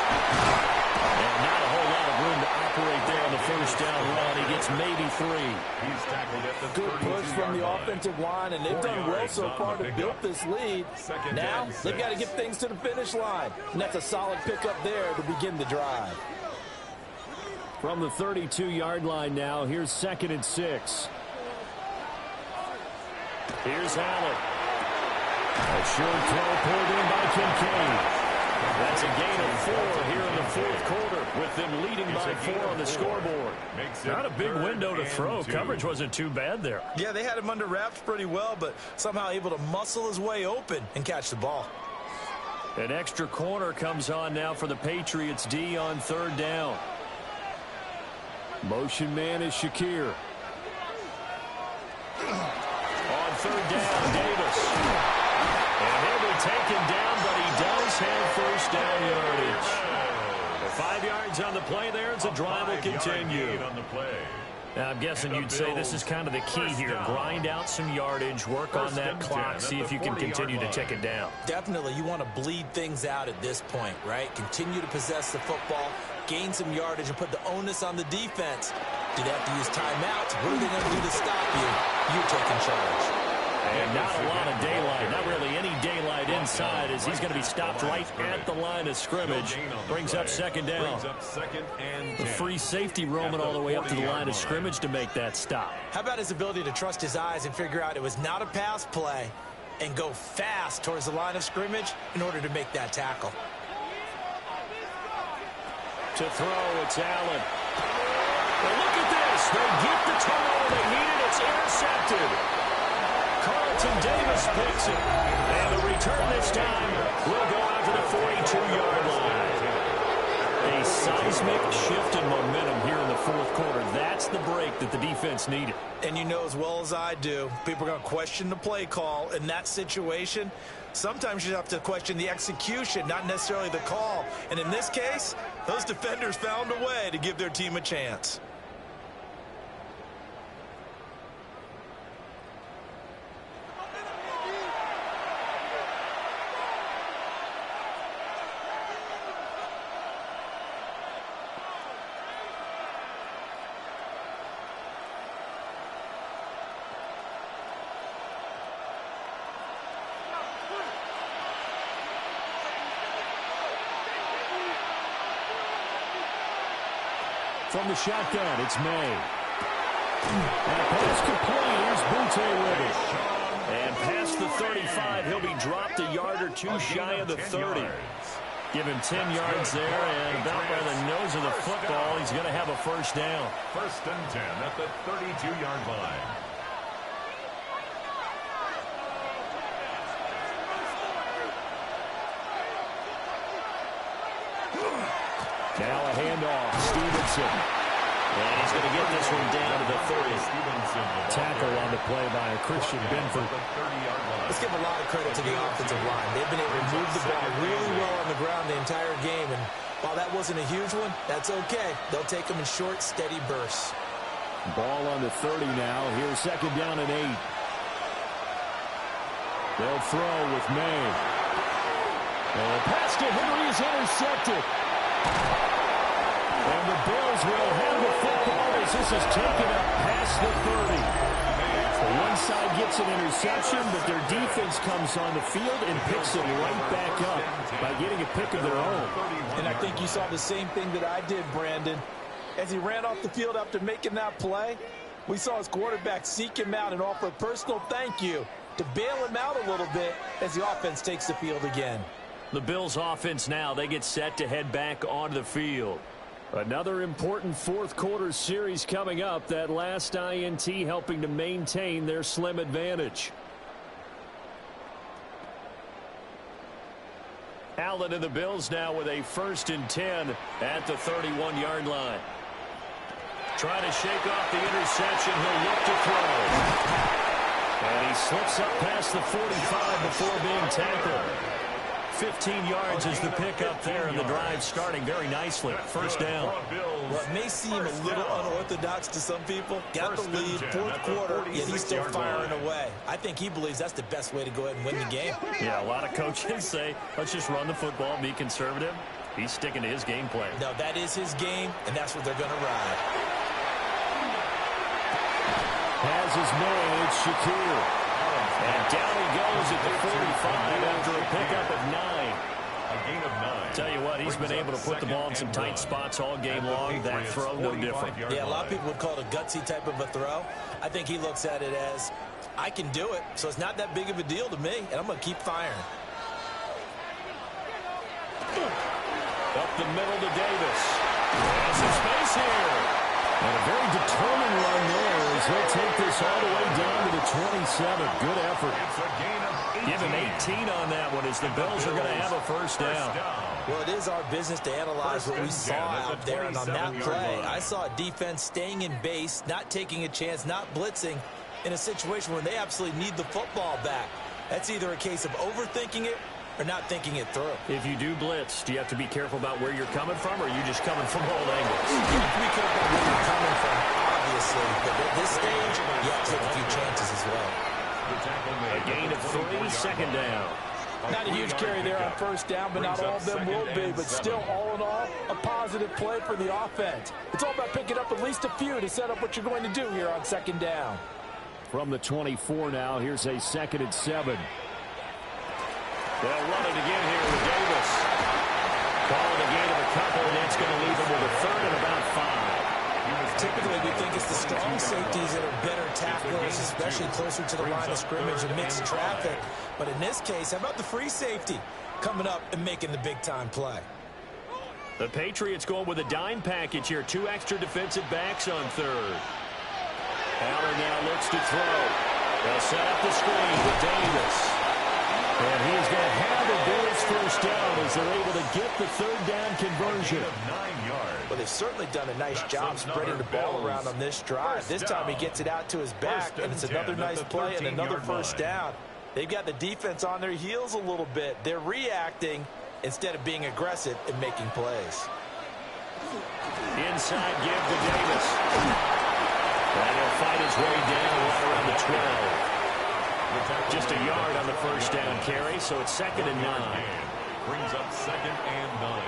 And not a whole lot of room to operate there on the first down run. He gets maybe 3. He's tackled at the Good push from the offensive line, and they've done well so far to build this lead. Now, they've got to get things to the finish line, and that's a solid pickup there to begin the drive. From the 32-yard line now, here's 2nd and 6. Here's Allen. A short throw pulled in by Kincaid. That's a gain of 4 here in the 4th quarter, with them leading by 4 on the scoreboard. Not a big window to throw. 2. Coverage wasn't too bad there. Yeah, they had him under wraps pretty well, but somehow able to muscle his way open and catch the ball. An extra corner comes on now for the Patriots D on 3rd down. Motion man is Shakir. On 3rd down, Davis. And he'll be taken down, but he does have first down yardage. 5 yards on the play there as the drive will continue. On the play. Now, I'm guessing you'd say this is kind of the key here. Grind out some yardage, work on that clock, see if you can continue to tick it down. Definitely, you want to bleed things out at this point, right? Continue to possess the football, gain some yardage, and put the onus on the defense. Do they have to use timeouts? What are they going to do to stop you? You're taking charge. And not a lot of daylight, not really any daylight inside, as he's going to be stopped right at the line of scrimmage. Brings up 2nd down. The free safety roaming all the way up to the line of scrimmage to make that stop. How about his ability to trust his eyes and figure out it was not a pass play and go fast towards the line of scrimmage in order to make that tackle? To throw, it's Allen. Well, look at this. They get the turnover they needed. It's intercepted. Carlton Davis picks it. And the return this time will go out to the 42-yard line. A seismic shift in momentum here in the 4th quarter. That's the break that the defense needed. And you know as well as I do, people are going to question the play call in that situation. Sometimes you have to question the execution, not necessarily the call. And in this case, those defenders found a way to give their team a chance. From the shotgun, it's May. And a pass complete. Here's Butte with it. And past the 35, he'll be dropped a yard or two shy of the 30. Give him 10 yards there, and about by the nose of the football, he's going to have a first down. 1st and 10 at the 32-yard line. Now a handoff. Stevenson. And he's going to get this one down to the 30. Tackle on the play by Christian Benford. Let's give a lot of credit to the offensive line. They've been able to move the ball really well on the ground the entire game. And while that wasn't a huge one, that's okay. They'll take them in short, steady bursts. Ball on the 30 now. Here's 2nd down and 8. They'll throw with May. And the pass to Henry is intercepted. And the Bills will have the football as this is taken up past the 30. The one side gets an interception, but their defense comes on the field and picks it right back up by getting a pick of their own. And I think you saw the same thing that I did, Brandon. As he ran off the field after making that play, we saw his quarterback seek him out and offer a personal thank you to bail him out a little bit as the offense takes the field again. The Bills offense now, they get set to head back onto the field. Another important 4th quarter series coming up. That last INT helping to maintain their slim advantage. Allen and the Bills now with a 1st and 10 at the 31-yard line. Trying to shake off the interception. He'll look to throw. And he slips up past the 45 before being tackled. 15 yards is the pickup there, and the drive starting very nicely. First down. Well, it may seem a little unorthodox to some people. Got the lead, fourth quarter, yet he's still firing away. I think he believes that's the best way to go ahead and win the game. Yeah, a lot of coaches say, let's just run the football, be conservative. He's sticking to his game plan. No, that is his game, and that's what they're going to ride. Has his man, it's Shakir. And down he goes at the 45 after a pickup of 9. A gain of 9. Tell you what, he's been able to put the ball in some tight spots all game long. That throw, no different. Yeah, a lot of people would call it a gutsy type of a throw. I think he looks at it as, I can do it, so it's not that big of a deal to me, and I'm going to keep firing. Up the middle to Davis. There's some space here. And a very determined run there as he'll take this all the way down to the 27. Good effort. It's a gain of 18. Give him 18 on that one as the Bills are going to have a first down. Well, it is our business to analyze what we saw out there, and on that play, I saw a defense staying in base, not taking a chance, not blitzing in a situation where they absolutely need the football back. That's either a case of overthinking it or not thinking it through. If you do blitz, do you have to be careful about where you're coming from, or are you just coming from all angles? You have to be careful about where you're coming from, obviously, but at this stage, you have to take a few chances as well. A gain of 3, second down. Not a huge carry there on first down, but not all of them will be. But still, all in all, a positive play for the offense. It's all about picking up at least a few to set up what you're going to do here on second down. From the 24 now, here's a 2nd and 7. They'll run it again here with Davis. Calling a gain of a couple, and that's going to leave them with a 3rd and about 5. Typically, we think it's the strong safeties that are better tacklers, especially closer to the line of scrimmage and mixed traffic. But in this case, how about the free safety coming up and making the big-time play? The Patriots going with a dime package here. 2 extra defensive backs on 3rd. Allen now looks to throw. They'll set up the screen with Davis. And he's going to have a Bills first down as they're able to get the 3rd down conversion. 9 yards. Well, they've certainly done a nice job spreading the ball around on this drive. This time he gets it out to his back, and it's another nice play and another first down. They've got the defense on their heels a little bit. They're reacting instead of being aggressive and making plays. Inside give to Davis. And he'll fight his way down right around the 12. Just a yard on the first down carry, so it's 2nd and 9. Brings up 2nd and 9.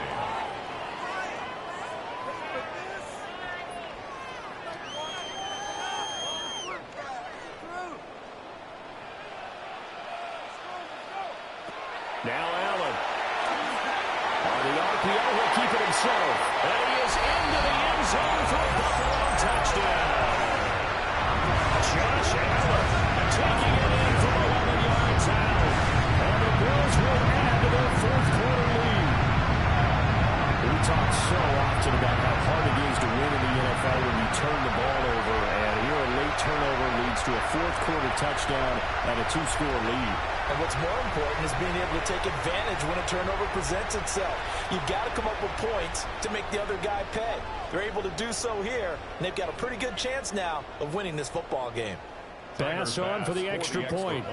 Now Allen. On the RPO, he'll keep it himself. And he is into the end zone for a Buffalo touchdown. Josh Allen taking it in from 11 yards out. And the Bills will add to their 4th quarter lead. We talk so often about how hard it is to win in the NFL when you turn the ball over. And here a late turnover leads to a 4th quarter touchdown and a 2-score lead. And what's more important is being able to take advantage when a turnover presents itself. You've got to come up with points to make the other guy pay. They're able to do so here, and they've got a pretty good chance now of winning this football game. Pass on for the extra point.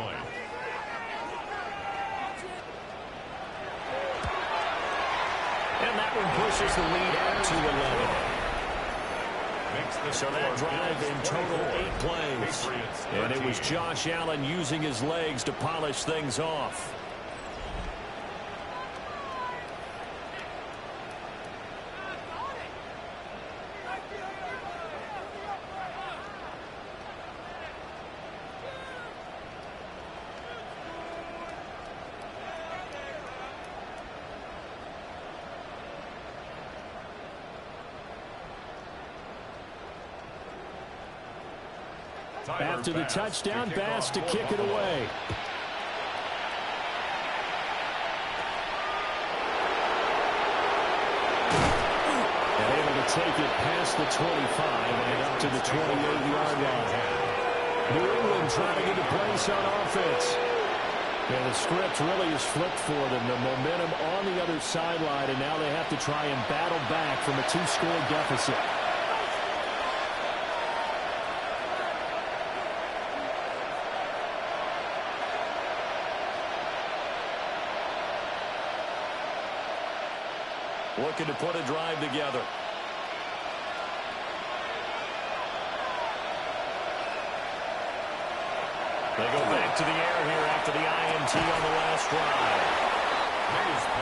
And that one pushes the lead out to 11. So that drive in total 8 plays. And it was Josh Allen using his legs to polish things off. After the touchdown, Bass to kick it away. And able to take it past the 25 and up to the 28-yard line. New England trying to get a place on offense. Yeah, the script really is flipped for them. The momentum on the other sideline, and now they have to try and battle back from a 2-score deficit. looking to put a drive together. They go back to the air here after the INT on the last drive.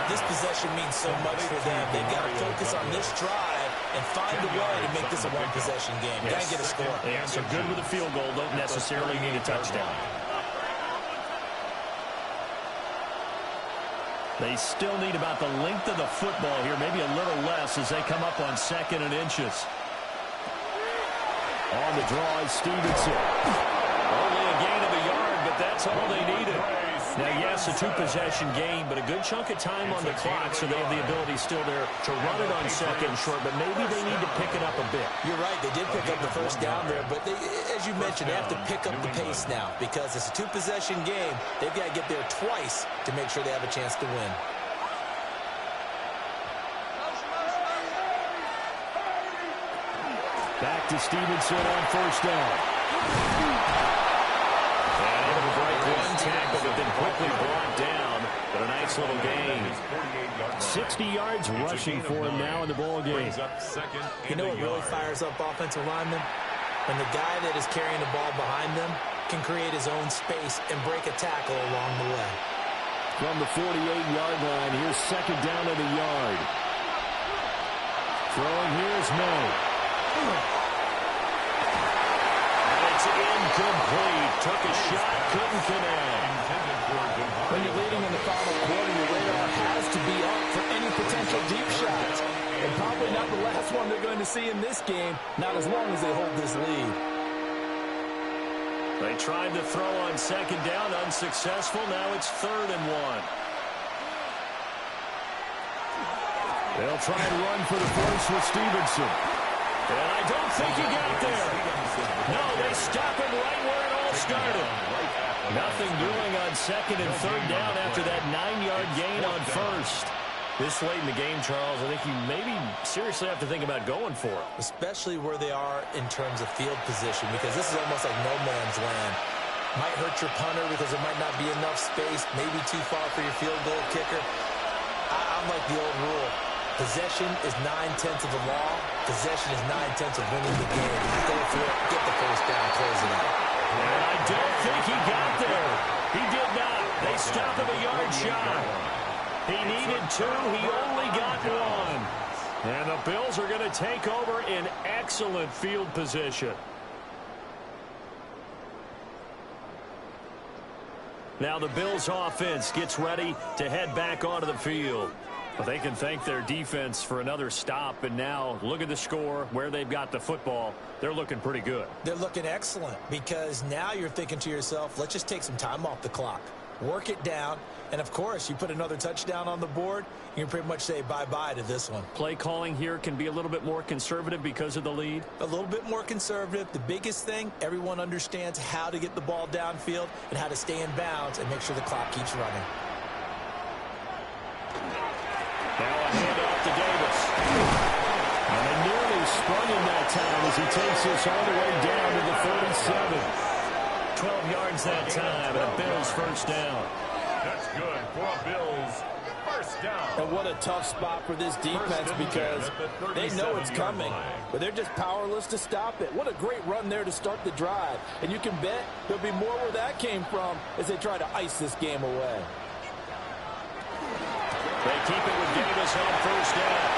This possession means so much for them. They've got to focus on this drive and find a way to make this a one-possession game. Got to get a score. Yeah, so good with a field goal. Don't necessarily need a touchdown. They still need about the length of the football here, maybe a little less as they come up on 2nd and inches. On the draw is Stevenson. Only a gain of a yard, but that's all they needed. Now, yes, a two-possession game, but a good chunk of time on the clock, so they have the ability still there to run it on 2nd and short, but maybe they need to pick it up a bit. You're right. They did pick up the first down there, but they, as you mentioned, they have to pick up the pace now because it's a two-possession game. They've got to get there twice to make sure they have a chance to win. Back to Stevenson on 1st down. And able to break one tackle, but then quickly brought down. But a nice little gain. 60 yards rushing for him now in the ball game. You know what really fires up offensive linemen? When the guy that is carrying the ball behind them can create his own space and break a tackle along the way. From the 48-yard line, here's 2nd down at a yard. Throwing here's May. And it's incomplete. Took a shot, couldn't connect. When you're leading in the final quarter, your radar has to be up for any potential deep shots. And probably not the last one they're going to see in this game, not as long as they hold this lead. They tried to throw on 2nd down, unsuccessful. Now it's 3rd and 1. They'll try and run for the first with Stevenson. And I don't think he got there. No, they stop him right where it all started. Nothing doing on 2nd and 3rd down after that 9-yard gain on 1st. This late in the game, Charles, I think you maybe seriously have to think about going for it. Especially where they are in terms of field position, because this is almost like no man's land. Might hurt your punter because there might not be enough space, maybe too far for your field goal kicker. I'm like the old rule. Possession is 9/10 of the law. Possession is 9/10 of winning the game. Go for it, get the first down, close it out. And I don't think he got there. He did not. They stopped him a yard shy. He needed 2. He only got 1. And the Bills are going to take over in excellent field position. Now the Bills offense gets ready to head back onto the field. But they can thank their defense for another stop. And now look at the score, where they've got the football. They're looking pretty good. They're looking excellent because now you're thinking to yourself, let's just take some time off the clock. Work it down. And, of course, you put another touchdown on the board, you can pretty much say bye-bye to this one. Play calling here can be a little bit more conservative because of the lead. A little bit more conservative. The biggest thing, everyone understands how to get the ball downfield and how to stay in bounds and make sure the clock keeps running. Now a handoff to Davis. And they nearly sprung him that time as he takes this all the way down to the 37. 12 yards that time, and a Bills first down. That's good for a Bills first down. And what a tough spot for this defense because they know it's coming, but they're just powerless to stop it. What a great run there to start the drive. And you can bet there'll be more where that came from as they try to ice this game away. They keep it with Davis on first down.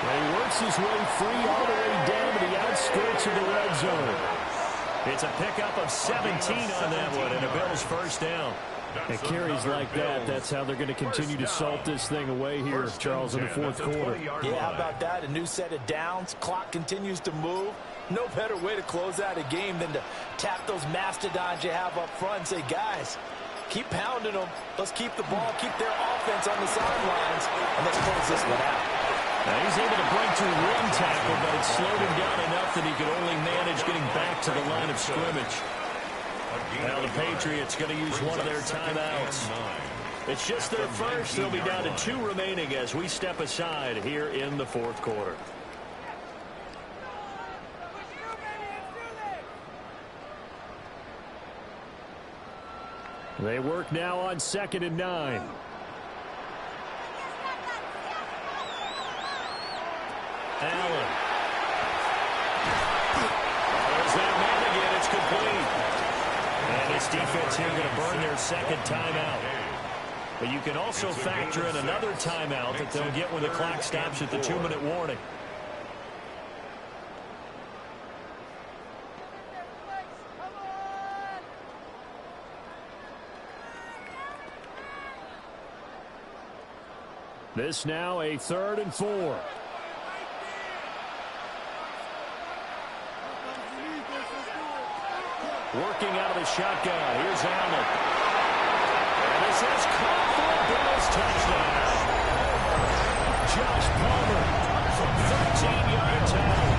And he works his way free all the way down to the outskirts of the red zone. It's a pickup of 17 on that one, and a Bills first down. It carries like that. That's how they're going to continue to salt this thing away here, Charles, in the fourth quarter. Yeah, how about that? A new set of downs. Clock continues to move. No better way to close out a game than to tap those mastodons you have up front and say, guys, keep pounding them. Let's keep the ball, keep their offense on the sidelines, and let's close this one out. Now he's able to break through one tackle, but it slowed him down enough that he could only manage getting back to the line of scrimmage. Now the Patriots going to use one of their timeouts. It's just their first. They'll be down to 2 remaining as we step aside here in the fourth quarter. They work now on 2nd and 9. Allen. There's that man again. It's complete. And this defense here going to burn their second timeout. But you can also factor in another timeout that they'll get when the clock stops at the 2-minute warning. This now a 3rd and 4. Working out of the shotgun. Here's Allen. And this is caught for a Bills touchdown. Josh Palmer from 13-yard tackle.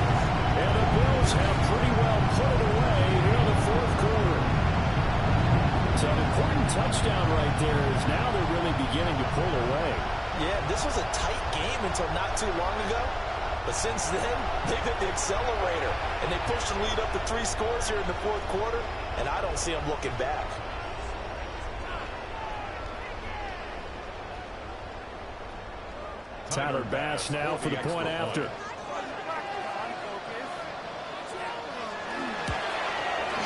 And the Bills have pretty well put it away here in the 4th quarter. So an important touchdown right there is now they're really beginning to pull away. Yeah, this was a tight game until not too long ago. But since then, they've hit the accelerator. And they pushed the lead up to 3 scores here in the 4th quarter. And I don't see them looking back. Tyler Bass now for the point after.